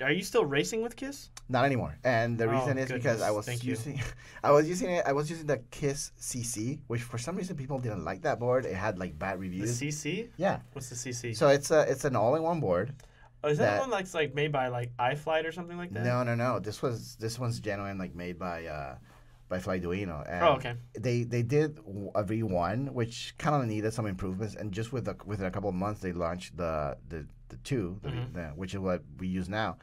Are you still racing with KISS? Not anymore. And the reason is because I was using the KISS CC, which for some reason people didn't like that board. It had bad reviews. The CC? Yeah. What's the CC? So it's an all-in-one board. Oh, is that one that's made by iFlight or something like that? No. This one's genuine, made by Flyduino. And okay. They did a V1, which kind of needed some improvements, and just within a couple of months, they launched the 2, which is what we use now.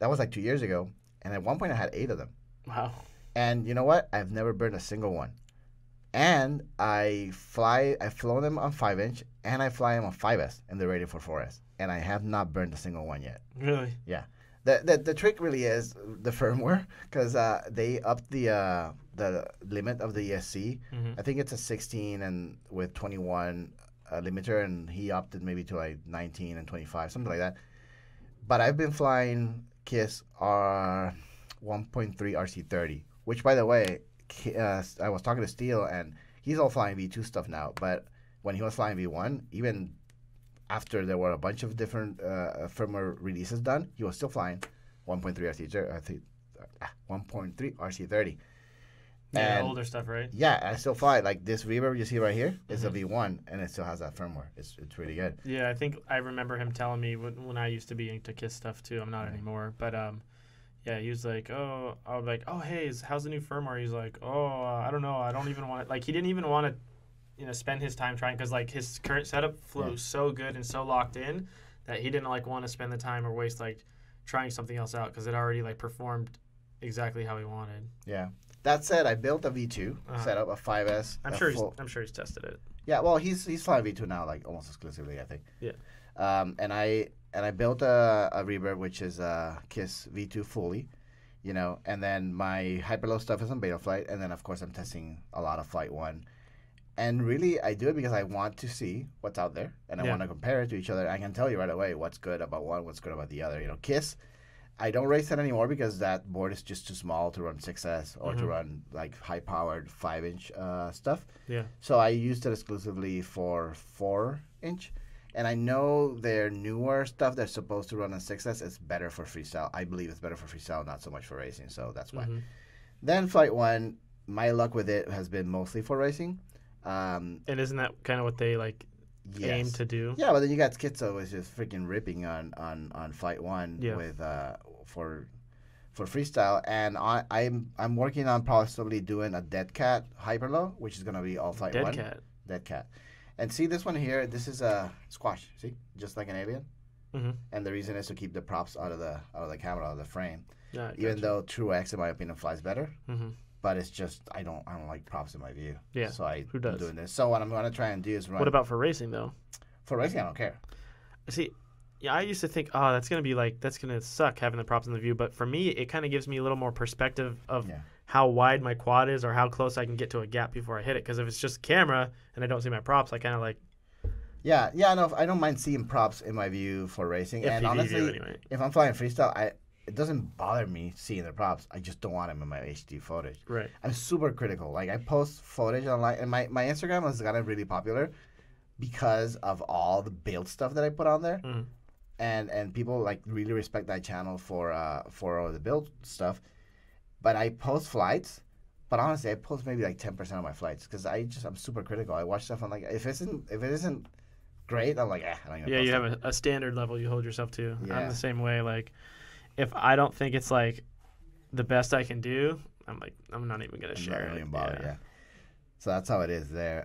That was 2 years ago, and at one point I had 8 of them. Wow. And you know what? I've never burned a single one. And I've flown them on 5-inch, and I fly them on 5S, and they're rated for 4S, and I have not burned a single one yet. Really? Yeah. The trick really is the firmware, because they upped the limit of the ESC. I think it's a 16 and with 21 limiter, and he opted maybe to like 19 and 25, something like that. But I've been flying KISS R 1.3 RC30, which, by the way, I was talking to Steele, and he's all flying V2 stuff now. But when he was flying V1, even after there were a bunch of different firmware releases done, he was still flying 1.3 RC30. 1.3 RC30. Yeah, older stuff, right? Yeah, I still fly. Like this reverb you see right here is a V1, and it still has that firmware. It's really good. Yeah, I think I remember him telling me when I used to be into KISS stuff too. I'm not anymore, but yeah, he was like, oh, I was like, oh, hey, how's the new firmware? He's like, oh, I don't know, I don't even want it. Like he didn't even want to, spend his time trying because like his current setup flew so good and so locked in that he didn't like want to spend the time or waste like trying something else out because it already like performed exactly how he wanted. Yeah. That said, I built a V2 setup, a 5S. I'm sure he's tested it. Yeah, well, he's flying V2 now, like almost exclusively, I think. Yeah. And I built a reverb which is KISS V2 fully, and then my hyperlow stuff is on Betaflight, and then of course I'm testing a lot of Flight 1. And really, I do it because I want to see what's out there, and I want to compare it to each other. I can tell you right away what's good about one, what's good about the other. KISS, I don't race that anymore because that board is just too small to run 6S or to run like high-powered 5-inch stuff. Yeah. So I used it exclusively for 4-inch, and I know their newer stuff that's supposed to run on 6S is better for freestyle. I believe it's better for freestyle, not so much for racing. So that's why. Then Flight 1, my luck with it has been mostly for racing. And isn't that kind of what they like aim to do? Yeah, but then you got Schizo, which is freaking ripping on Flight 1 with for freestyle, and I'm working on possibly doing a Dead Cat hyperlow, which is gonna be all Flight 1. Dead Cat. And see this one here, this is a squash, see? Just like an alien. And the reason is to keep the props out of the camera, out of the frame. Yeah, even though True X, in my opinion, flies better. But it's just I don't like props in my view. Yeah. So I'm doing this. So what I'm gonna try and do is run. What about for racing though? For racing, I don't care. See, yeah, I used to think, oh, that's gonna suck having the props in the view. But for me, it kind of gives me a little more perspective of how wide my quad is or how close I can get to a gap before I hit it. Because if it's just camera and I don't see my props, I kind of like. Yeah, no, I don't mind seeing props in my view for racing. And honestly, if I'm flying freestyle, it doesn't bother me seeing the props. I just don't want them in my HD footage. Right. I'm super critical. Like I post footage online, and my Instagram has gotten really popular because of all the build stuff that I put on there, and people like really respect that channel for all the build stuff. But I post flights, but honestly, I post maybe like 10% of my flights because I'm super critical. I watch stuff and like if it isn't great, I'm like I don't even. Yeah, you have a standard level you hold yourself to. Yeah. I'm the same way. Like. If I don't think it's like the best I can do, I'm not even gonna share it. Yeah. So that's how it is there.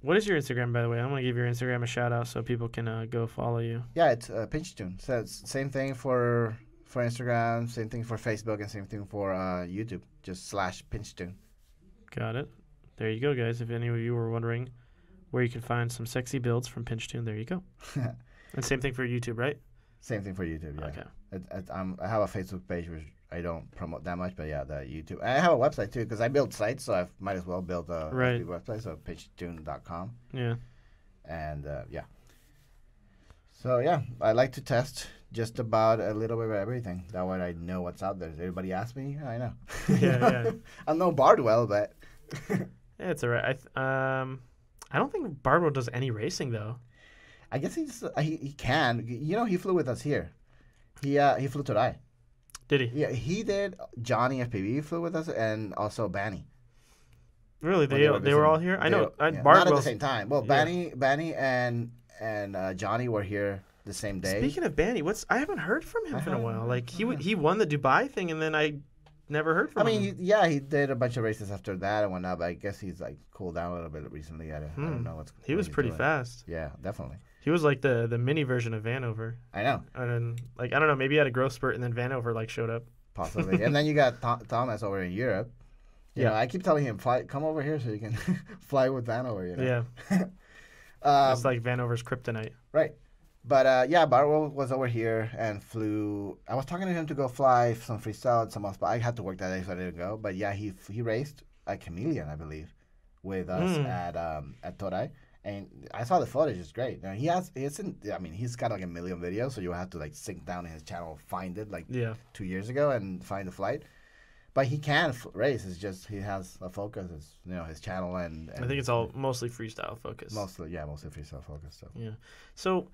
What is your Instagram, by the way? I'm gonna give your Instagram a shout out so people can go follow you. Yeah, it's PinchTune. So it's same thing for Instagram, same thing for Facebook, and same thing for YouTube. Just /PinchTune. Got it. There you go, guys. If any of you were wondering where you can find some sexy builds from PinchTune, there you go. And same thing for YouTube, right? Same thing for YouTube, yeah. Okay. I have a Facebook page which I don't promote that much, but yeah, the YouTube. I have a website too because I build sites, so I might as well build a website. So PinchTune.com. Yeah. And yeah. So yeah, I like to test just about a little bit of everything. That way I know what's out there. Everybody asks me, I know. Yeah. I'm no Bardwell, but. Yeah, it's alright. I don't think Bardwell does any racing though. I guess he can. He flew with us here. He flew to Rai. Did he? Yeah, he did. Johnny FPV flew with us, and also Banny. Really, they were all here. I know. Not at the same time. Well, Banny and Johnny were here the same day. Speaking of Banny, I haven't heard from him in a while. Like he won the Dubai thing, and then I never heard from him. He did a bunch of races after that and whatnot. But I guess he's like cooled down a little bit recently. I don't know what's. He was pretty fast. Yeah, definitely. He was like the mini version of Vanover. I know. And then, I don't know, maybe he had a growth spurt and then Vanover showed up. Possibly. And then you got Thomas over in Europe. You know, I keep telling him, come over here so you can fly with Vanover. Yeah. It's like Vanover's kryptonite. Right. But Bardwell was over here and flew. I was talking to him to go fly some freestyle and some else, but I had to work that day, so I didn't go. But yeah, he raced a Chameleon, I believe, with us at Toray. And I saw the footage; it's great. Now he's got like a million videos, so you have to like sink down in his channel, find it like Yeah. 2 years ago, and find the flight. But he can race. It's just he has a focus. It's his channel and I think it's all mostly freestyle focus. mostly freestyle focus. So Yeah. So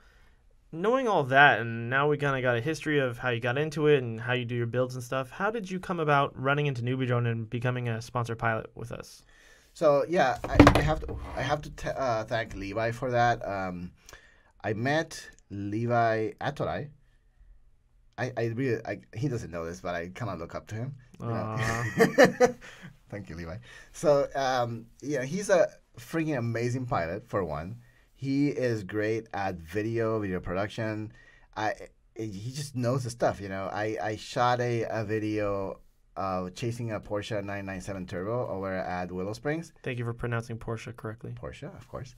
knowing all that, and now we kind of got a history of how you got into it and how you do your builds and stuff. How did you come about running into NewBeeDrone and becoming a sponsored pilot with us? So yeah, I have to thank Levi for that. I met Levi at Torai. He doesn't know this, but I kind of look up to him. Thank you, Levi. So he's a freaking amazing pilot for one. He is great at video production. He just knows the stuff. I shot a video chasing a Porsche 997 Turbo over at Willow Springs. Thank you for pronouncing Porsche correctly. Porsche, of course.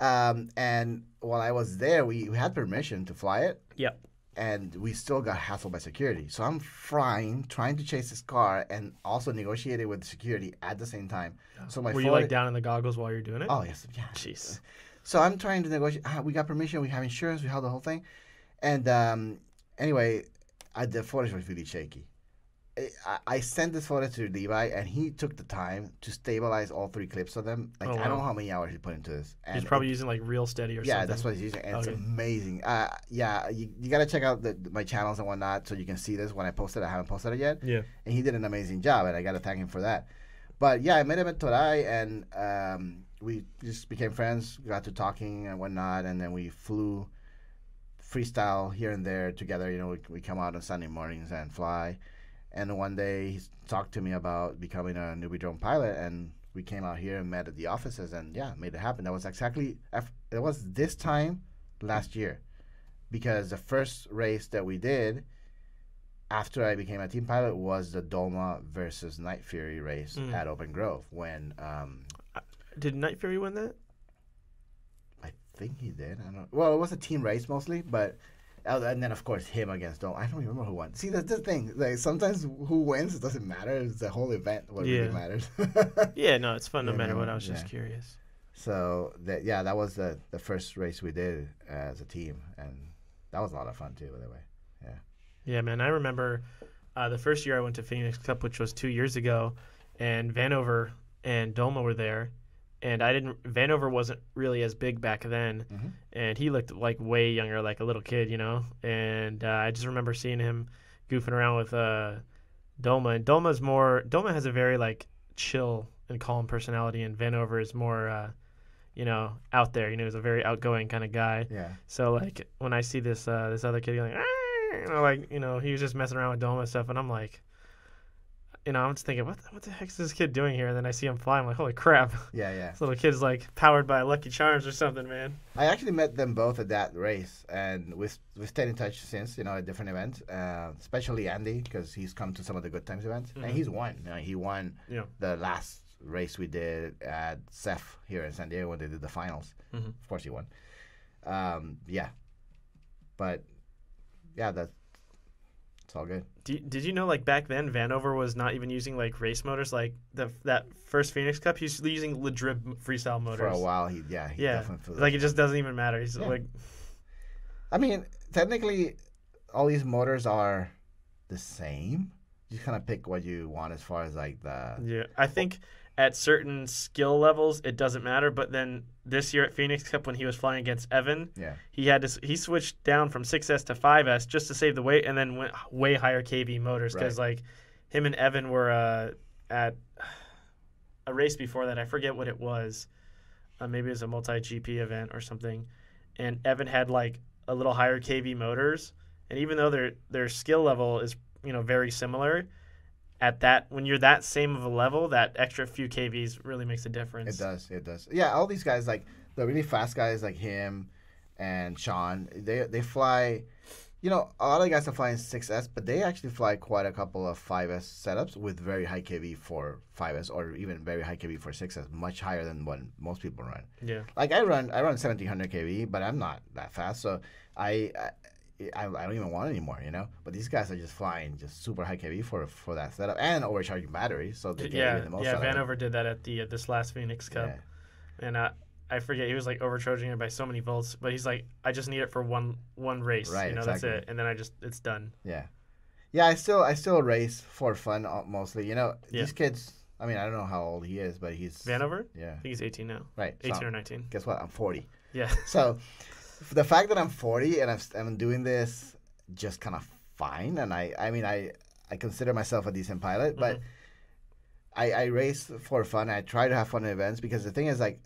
And while I was there, we had permission to fly it. Yep. And we still got hassled by security. So I'm trying to chase this car and also negotiating with security at the same time. So were you like down in the goggles while you're doing it? Oh, yes. Yeah. Jeez. So I'm trying to negotiate. We got permission. We have insurance. We have the whole thing. And anyway, the footage was really shaky. I sent this photo to Levi, and he took the time to stabilize all 3 clips of them. Like, I don't know how many hours he put into this. And he's probably using like Real Steady or something. Yeah, that's what he's using, and it's amazing. You got to check out my channels and whatnot so you can see this when I post it. I haven't posted it yet. Yeah. And he did an amazing job, and I got to thank him for that. But yeah, I met him at Torai, and we just became friends, got to talking and whatnot, and then we flew freestyle here and there together. We come out on Sunday mornings and fly. And one day he talked to me about becoming a NewBeeDrone pilot, and we came out here and met at the offices, and made it happen. That was it was this time last year, because the first race that we did after I became a team pilot was the Dolma versus Night Fury race at Open Grove. When did Night Fury win that? I think he did. I don't. Well, it was a team race mostly, but. And then, of course, him against Dome. I don't remember who won. See, that's the thing. Like, sometimes who wins, it doesn't matter. It's the whole event what really matters. Yeah, no, it's fun no matter what. I was just curious. So, that was the first race we did as a team. And that was a lot of fun, too, by the way. Yeah. Yeah, man. I remember the first year I went to Phoenix Cup, which was 2 years ago, and Vanover and Doma were there. And Vanover wasn't really as big back then, and he looked like way younger, like a little kid, And I just remember seeing him goofing around with Doma. And Doma has a very like chill and calm personality, and Vanover is more, out there. He's a very outgoing kind of guy. Yeah. So like when I see this other kid going, he was just messing around with Doma and stuff, and I'm like. I'm just thinking, what the heck is this kid doing here? And then I see him fly. I'm like, holy crap. Yeah. This little kid's like powered by Lucky Charms or something, man. I actually met them both at that race, and we've stayed in touch since, at different events, especially Andy, because he's come to some of the Good Times events, and he's won. He won the last race we did at CEF here in San Diego when they did the finals. Of course he won. But, that's it's all good. Did you know, like, back then, Vanover was not even using, like, race motors? Like, that first Phoenix Cup, he's using Ledrib freestyle motors. For a while, he definitely... Like, it just doesn't even matter. He's, like... I mean, technically, all these motors are the same. You kind of pick what you want as far as, like, the... Yeah, I think at certain skill levels, it doesn't matter. But then this year at Phoenix Cup, when he was flying against Evan, he switched down from 6S to 5S just to save the weight, and then went way higher KV motors because like him and Evan were at a race before that. I forget what it was. Maybe it was a multi-GP event or something, and Evan had like a little higher KV motors, and even though their skill level is very similar. At that, when you're that same of a level, that extra few KVs really makes a difference. It does. Yeah, all these guys, like the really fast guys like him and Sean, they fly, a lot of the guys are flying 6S, but they actually fly quite a couple of 5S setups with very high KV for 5S or even very high KV for 6S, much higher than what most people run. Yeah. Like I run 1700 KV, but I'm not that fast, so I don't even want it anymore, But these guys are just flying just super high KV for that setup and overcharging batteries, so they get the most out of it. Vanover did that at this last Phoenix Cup, and I forget, he was like overcharging it by so many volts, but he's like, I just need it for one race, Right, that's exactly. it, and then it's done. Yeah. Yeah, I still race for fun mostly. Yeah. These kids. I mean, I don't know how old he is, but he's Vanover? yeah. I think he's 18 now. Right. 18 or 19. Guess what? I'm 40. Yeah. So the fact that I'm 40 and I'm doing this just kind of fine, and I mean I consider myself a decent pilot, but I race for fun. I try to have fun in events because the thing is like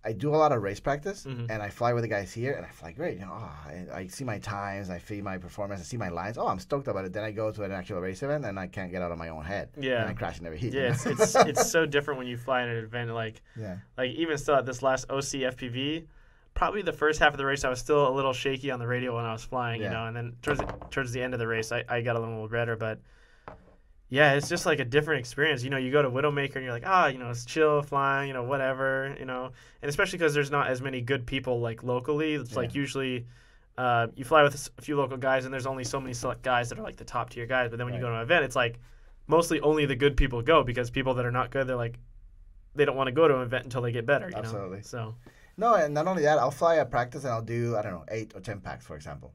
I do a lot of race practice, and I fly with the guys here, and I fly great. I see my times, I see my performance, I see my lines. Oh, I'm stoked about it. Then I go to an actual race event, and I can't get out of my own head. Yeah. And I crash in every heat. Yeah, it's so different when you fly in an event. Like even still at this last OC FPV, probably the first half of the race I was still a little shaky on the radio when I was flying, and then towards the end of the race I got a little better, but. Yeah, it's just like a different experience. You go to Widowmaker and you're like, it's chill flying, whatever, and especially because there's not as many good people like locally. It's like usually you fly with a few local guys and there's only so many select guys that are like the top tier guys. But then when you go to an event, it's like mostly only the good people go because people that are not good, they're like, they don't want to go to an event until they get better. Absolutely. So. No, and not only that, I'll fly a practice and I'll do, I don't know, 8 or 10 packs, for example.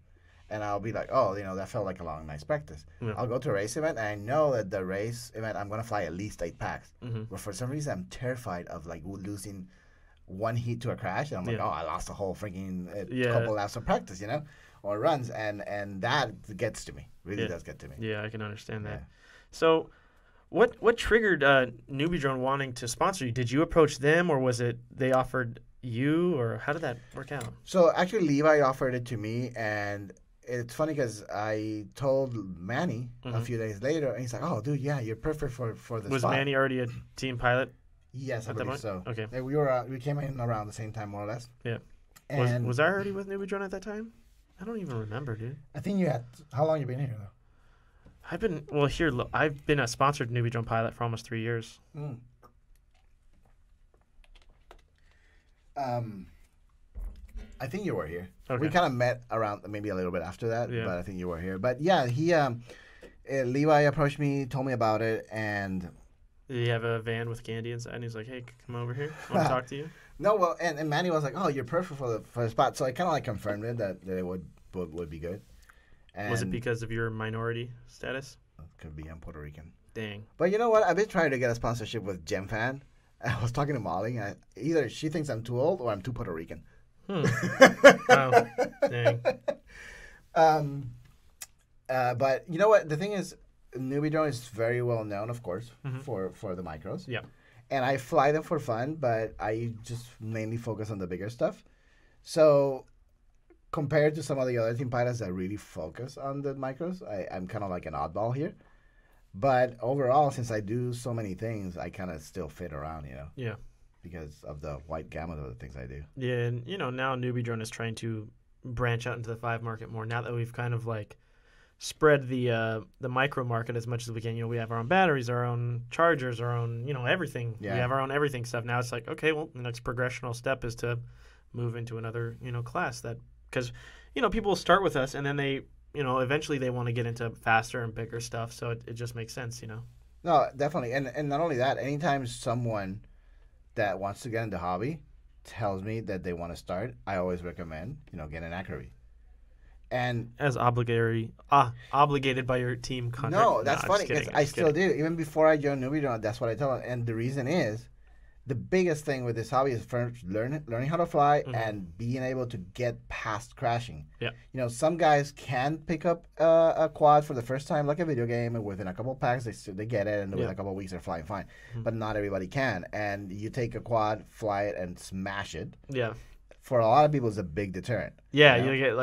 And I'll be like, oh, that felt like a long, nice practice. Yeah. I'll go to a race event, and I know that the race event, I'm going to fly at least 8 packs. But for some reason, I'm terrified of, like, losing one heat to a crash. And I'm like, I lost a whole freaking couple laps of practice, or runs. And that gets to me. Really does get to me. Yeah, I can understand that. So what triggered NewBeeDrone wanting to sponsor you? Did you approach them, or was it they offered you, or how did that work out? So, actually, Levi offered it to me, and... It's funny because I told Manny a few days later, and he's like, "Oh, dude, yeah, you're perfect for the Was spot." Manny already a team pilot? Yes, I believe so. Okay. And we came in around the same time, more or less. Yeah. And was I already with NewBeeDrone at that time? I don't even remember, dude. I think you had. How long you been here though? I've been a sponsored NewBeeDrone pilot for almost 3 years. I think you were here. Okay. We kind of met around maybe a little bit after that, but I think you were here. But yeah, Levi approached me, told me about it, and... Did he have a van with candy inside? And he's like, hey, come over here. I want to talk to you. No, well, and Manny was like, oh, you're perfect for the spot. So I kind of like confirmed it that it would be good. And was it because of your minority status? Could be. I'm Puerto Rican. Dang. But you know what? I've been trying to get a sponsorship with GemFan. I was talking to Molly, and either she thinks I'm too old or I'm too Puerto Rican. Oh, dang. But you know what? The thing is, NewBeeDrone is very well known, of course, for the micros. Yeah. And I fly them for fun, but I just mainly focus on the bigger stuff. So compared to some of the other team pilots that really focus on the micros, I'm kind of like an oddball here. But overall, since I do so many things, I kind of still fit around, Yeah. Because of the wide gamut of the things I do. Yeah, and now NewBeeDrone is trying to branch out into the 5 market more. Now that we've kind of like spread the micro market as much as we can. We have our own batteries, our own chargers, our own everything. Yeah. We have our own everything stuff. Now it's like, okay, well, the next progressional step is to move into another class that, because people will start with us and then they eventually they want to get into faster and bigger stuff. So it just makes sense. No, definitely, and not only that. Anytime someone that wants to get into hobby tells me that they want to start, I always recommend, get an Acroby. And as obligated by your team contract. No, that's funny because I still do. Even before I joined NewBeeDrone, that's what I tell them. And the reason is, the biggest thing with this hobby is first learning how to fly and being able to get past crashing. Yeah. Some guys can pick up a quad for the first time, like a video game, and within a couple of packs they get it, and within a couple of weeks they're flying fine. But not everybody can. And you take a quad, fly it, and smash it. Yeah. For a lot of people, it's a big deterrent. Yeah, you get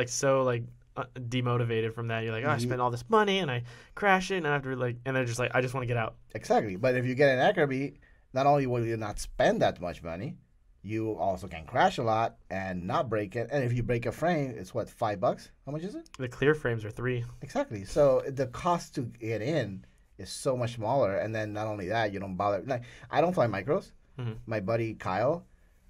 demotivated from that. You're like, I spent all this money and I crash it, and after and they're just like, I just want to get out. Exactly. But if you get an Acroby, not only will you not spend that much money, you also can crash a lot and not break it. And if you break a frame, it's what, $5? How much is it? The clear frames are $3. Exactly. So the cost to get in is so much smaller. And then not only that, you don't bother. Like, I don't fly micros. My buddy Kyle,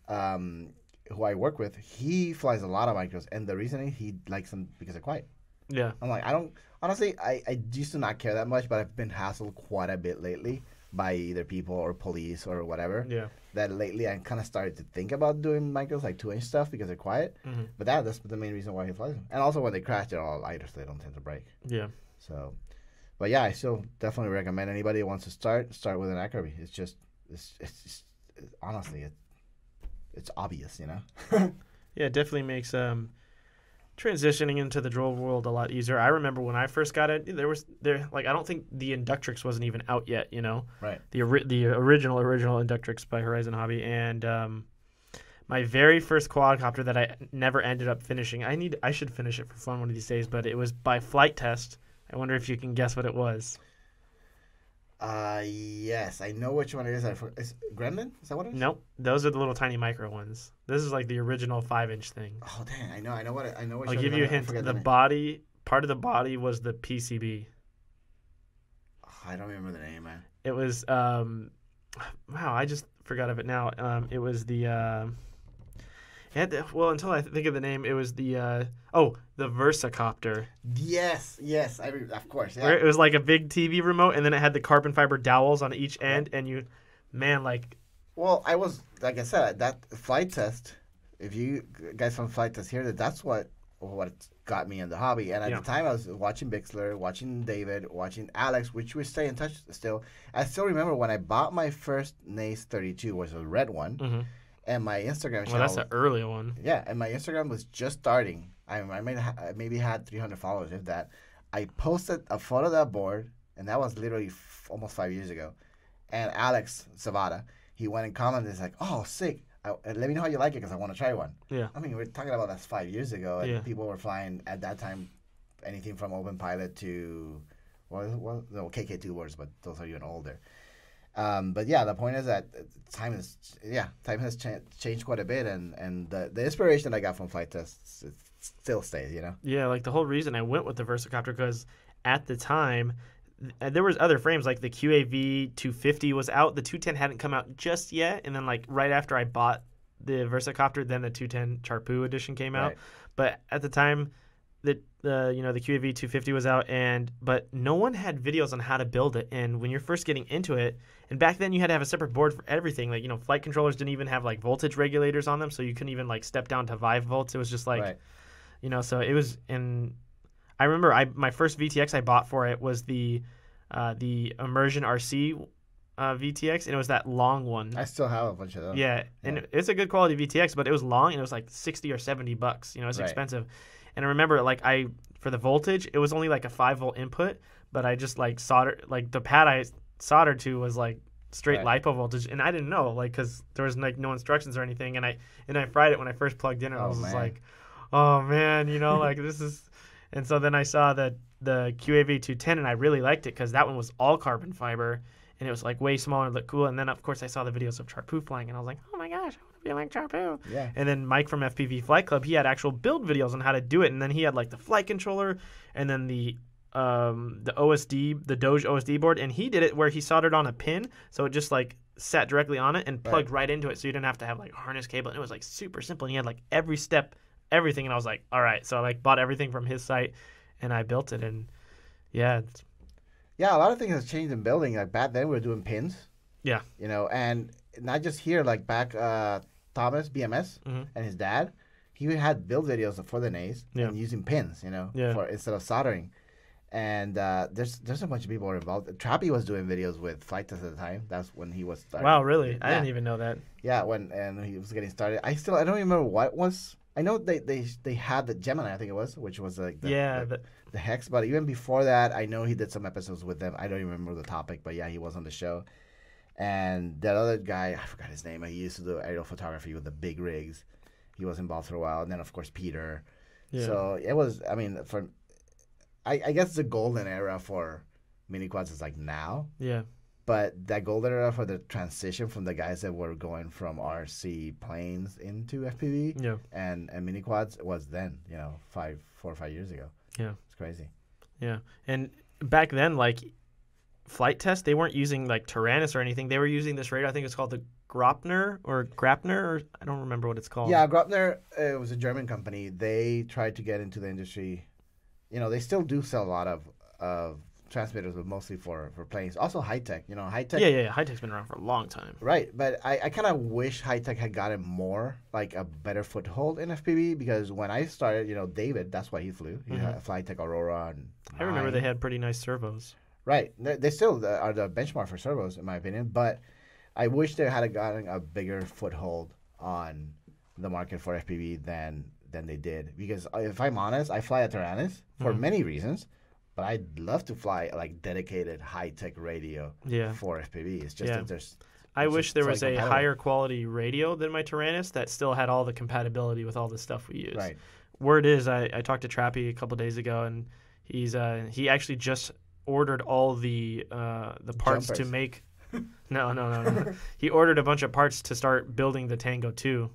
who I work with, he flies a lot of micros. And the reason he likes them because they're quiet. Yeah. I'm like, I used to not care that much, but I've been hassled quite a bit lately by either people or police or whatever. Yeah. That lately I kind of started to think about doing micros like 2-inch stuff because they're quiet. Mm-hmm. But that's the main reason why he flies them. And also when they crash, they're all lighter, so they don't tend to break. Yeah. So, but yeah, I still definitely recommend anybody who wants to start with an Acroby. It's just honestly it's obvious, you know. Yeah, it definitely makes transitioning into the drone world a lot easier. I remember when I first got it, I don't think the Inductrix wasn't even out yet, you know. Right. The original Inductrix by Horizon Hobby, and my very first quadcopter that I never ended up finishing. I should finish it for fun one of these days, but it was by Flight Test. I wonder if you can guess what it was. Yes, I know which one it is. Is Gremlin? Is that what it is? Nope, those are the little tiny micro ones. This is like the original 5-inch thing. Oh dang, I know what I'll give you a hint. Part of the body was the PCB. Oh, I don't remember the name, man. It was wow, I just forgot of it now. It was the until I think of the name, it was the Versacopter. Yes, of course. Yeah. Where it was like a big TV remote, and then it had the carbon fiber dowels on each end, and Well, I was like I said, that Flight Test. If you guys from Flight Test hear that's what got me in the hobby. And at the time, I was watching Bixler, watching David, watching Alex, which we stay in touch still. I still remember when I bought my first NACE 32, was a red one. Mm-hmm. And my Instagram channel. Well, that's an early one. Yeah, and my Instagram was just starting. I maybe had 300 followers, if that. I posted a photo of that board, and that was literally almost 5 years ago. And Alex Zavada, he went and commented, he's like, "Oh, sick. Let me know how you like it because I want to try one." Yeah. I mean, we're talking about that's 5 years ago, and yeah. people were flying at that time anything from Open Pilot to, KK2 boards, but those are even older. But yeah, the point is that time has changed quite a bit, and the inspiration I got from Flight Test still stays, you know. Yeah, like the whole reason I went with the Versacopter because at the time there was other frames like the QAV 250 was out, the 210 hadn't come out just yet, and then like right after I bought the Versacopter, then the 210 Charpu edition came out. Right. But at the time, the QAV 250 was out, but no one had videos on how to build it. And when you're first getting into it, and back then you had to have a separate board for everything. Like, flight controllers didn't even have like voltage regulators on them, so you couldn't even like step down to 5 volts. It was just like, right. So it was. And I remember my first VTX I bought for it was the Immersion RC VTX, and it was that long one. I still have a bunch of those. Yeah, and it's a good quality VTX, but it was long and it was like $60 or $70. It's expensive. And I remember for the voltage, it was only like a 5-volt input, but I just like soldered, like the pad I soldered to was like straight LiPo voltage, and I didn't know, like, because there was like no instructions or anything, and I fried it when I first plugged in, and I was just like, oh man, like this is. And so then I saw the QAV 210, and I really liked it because that one was all carbon fiber, and it was like way smaller and looked cool. And then of course I saw the videos of Charpu flying, and I was like, oh my gosh, I want to be like Charpu. Yeah. And then Mike from FPV Flight Club, he had actual build videos on how to do it, and then he had like the flight controller, and then the OSD, the Doge OSD board, and he did it where he soldered on a pin, so it just like sat directly on it and plugged right into it, so you didn't have to have like harness cable, and it was like super simple, and he had like every step, everything, and I was like, all right, so I like bought everything from his site, and I built it, and yeah, a lot of things has changed in building. Like back then we were doing pins, and not just here, like back Thomas BMS and his dad, he had build videos for the NACE and using pins, for instead of soldering. And there's a bunch of people who are involved. Trappy was doing videos with Flight Test at the time. That's when he was starting. Wow, really? I didn't even know that. Yeah, and he was getting started. I don't remember what was. I know they had the Gemini, I think it was, which was like the Hex. But even before that, I know he did some episodes with them. I don't even remember the topic, but yeah, he was on the show. And that other guy, I forgot his name. He used to do aerial photography with the big rigs. He was involved for a while, and then of course Peter. Yeah. So it was. I mean, I guess the golden era for mini quads is like now. Yeah. But that golden era for the transition from the guys that were going from RC planes into FPV and mini quads was then, 4 or 5 years ago. Yeah. It's crazy. Yeah. And back then, like, Flight Test, they weren't using like Tyrannus or anything. They were using this radar. I think it's called the Grapner, or I don't remember what it's called. Yeah, Grapner, it was a German company. They tried to get into the industry. They still do sell a lot of transmitters, but mostly for planes. Also high tech. High tech. Yeah. High tech's been around for a long time. Right, but I kind of wish high tech had gotten more, like a better foothold in FPV, because when I started, David, that's why he flew. He had Fly Tech Aurora. And I remember they had pretty nice servos. Right, they still are the benchmark for servos, in my opinion. But I wish they had gotten a bigger foothold on the market for FPV than they did. Because if I'm honest, I fly a Tyrannus for many reasons. But I'd love to fly like dedicated high tech radio for FPV. It's just that I wish there was a higher quality radio than my Tyrannus that still had all the compatibility with all the stuff we use. Right. Word is, I talked to Trappy a couple days ago, and he actually just ordered all the parts Jumpers. to make. No. He ordered a bunch of parts to start building the Tango 2.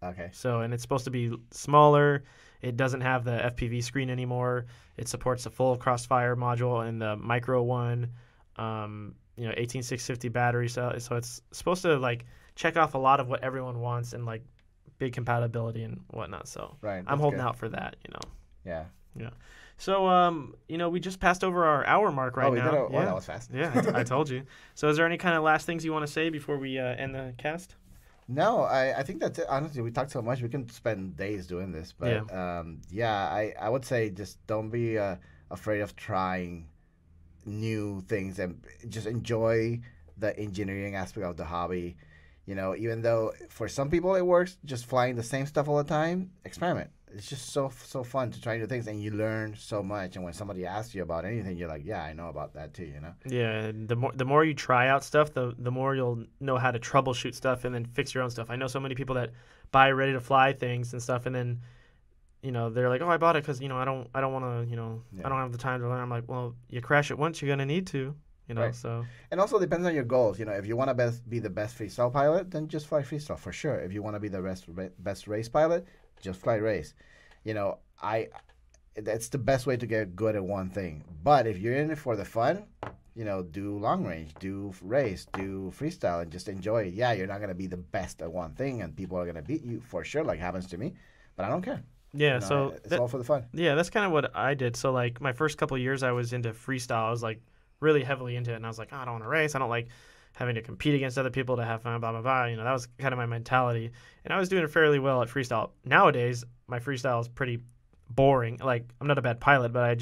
Okay. So, and it's supposed to be smaller. It doesn't have the FPV screen anymore. It supports the full Crossfire module and the micro one, 18650 battery. So it's supposed to like check off a lot of what everyone wants and like big compatibility and whatnot. So right, I'm holding out for that, Yeah. Yeah. So, we just passed over our hour mark right now. That was fast. Yeah, I told you. So is there any kind of last things you want to say before we end the cast? No, I think that's it. Honestly, we talked so much. We can spend days doing this. But, I would say just don't be afraid of trying new things and just enjoy the engineering aspect of the hobby. Even though for some people it works, just flying the same stuff all the time, experiment. It's just so fun to try new things, and you learn so much. And when somebody asks you about anything, you're like, yeah, I know about that too, Yeah, the more you try out stuff, the more you'll know how to troubleshoot stuff and then fix your own stuff. I know so many people that buy ready to fly things and stuff, and then they're like, oh, I bought it because I don't want to I don't have the time to learn. I'm like, well, you crash it once, you're gonna need to. Right. So. And also depends on your goals. If you want to be the best freestyle pilot, then just fly freestyle for sure. If you want to be the best race pilot, just fly race. That's the best way to get good at one thing. But if you're in it for the fun, do long range, do race, do freestyle, and just enjoy it. Yeah, you're not gonna be the best at one thing, and people are gonna beat you for sure, like happens to me. But I don't care. Yeah, so it's all for the fun. Yeah, that's kind of what I did. So like my first couple of years, I was into freestyle. I was like really heavily into it, and I was like, I don't want to race. I don't like having to compete against other people to have fun, blah, blah, blah. That was kind of my mentality. And I was doing fairly well at freestyle. Nowadays, my freestyle is pretty boring. Like, I'm not a bad pilot, but I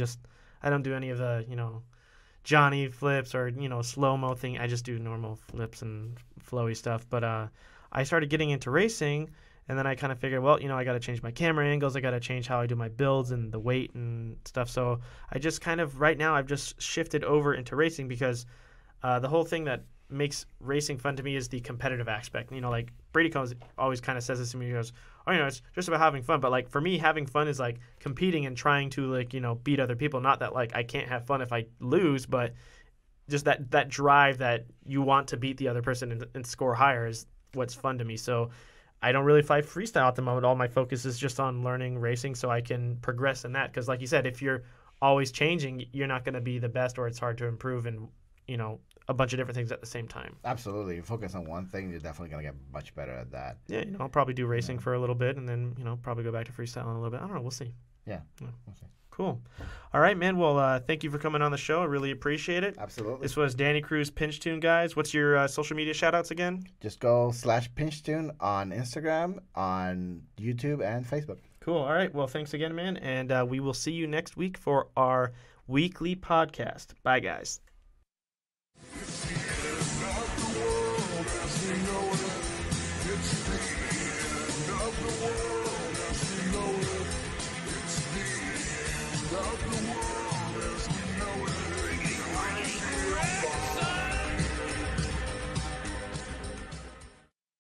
don't do any of the, Johnny flips or, slow-mo thing. I just do normal flips and flowy stuff. But I started getting into racing, and then I kind of figured, well, I got to change my camera angles. I got to change how I do my builds and the weight and stuff. So I just kind of, right now, I've just shifted over into racing because the whole thing that makes racing fun to me is the competitive aspect. Like Brady Combs always kind of says this to me. He goes, oh, it's just about having fun. But like for me, having fun is like competing and trying to like, beat other people. Not that like I can't have fun if I lose, but just that drive that you want to beat the other person and score higher is what's fun to me. So I don't really fly freestyle at the moment. All my focus is just on learning racing so I can progress in that. Because like you said, if you're always changing, you're not going to be the best, or it's hard to improve in, a bunch of different things at the same time. Absolutely. You focus on one thing, you're definitely going to get much better at that. Yeah, I'll probably do racing for a little bit and then, probably go back to freestyle in a little bit. I don't know. We'll see. Yeah. We'll see. Cool. All right, man. Well, thank you for coming on the show. I really appreciate it. Absolutely. This was Danny Cruz Pinch Tune, guys. What's your social media shout-outs again? Just go /PinchTune on Instagram, on YouTube, and Facebook. Cool. All right. Well, thanks again, man. And we will see you next week for our weekly podcast. Bye, guys. You see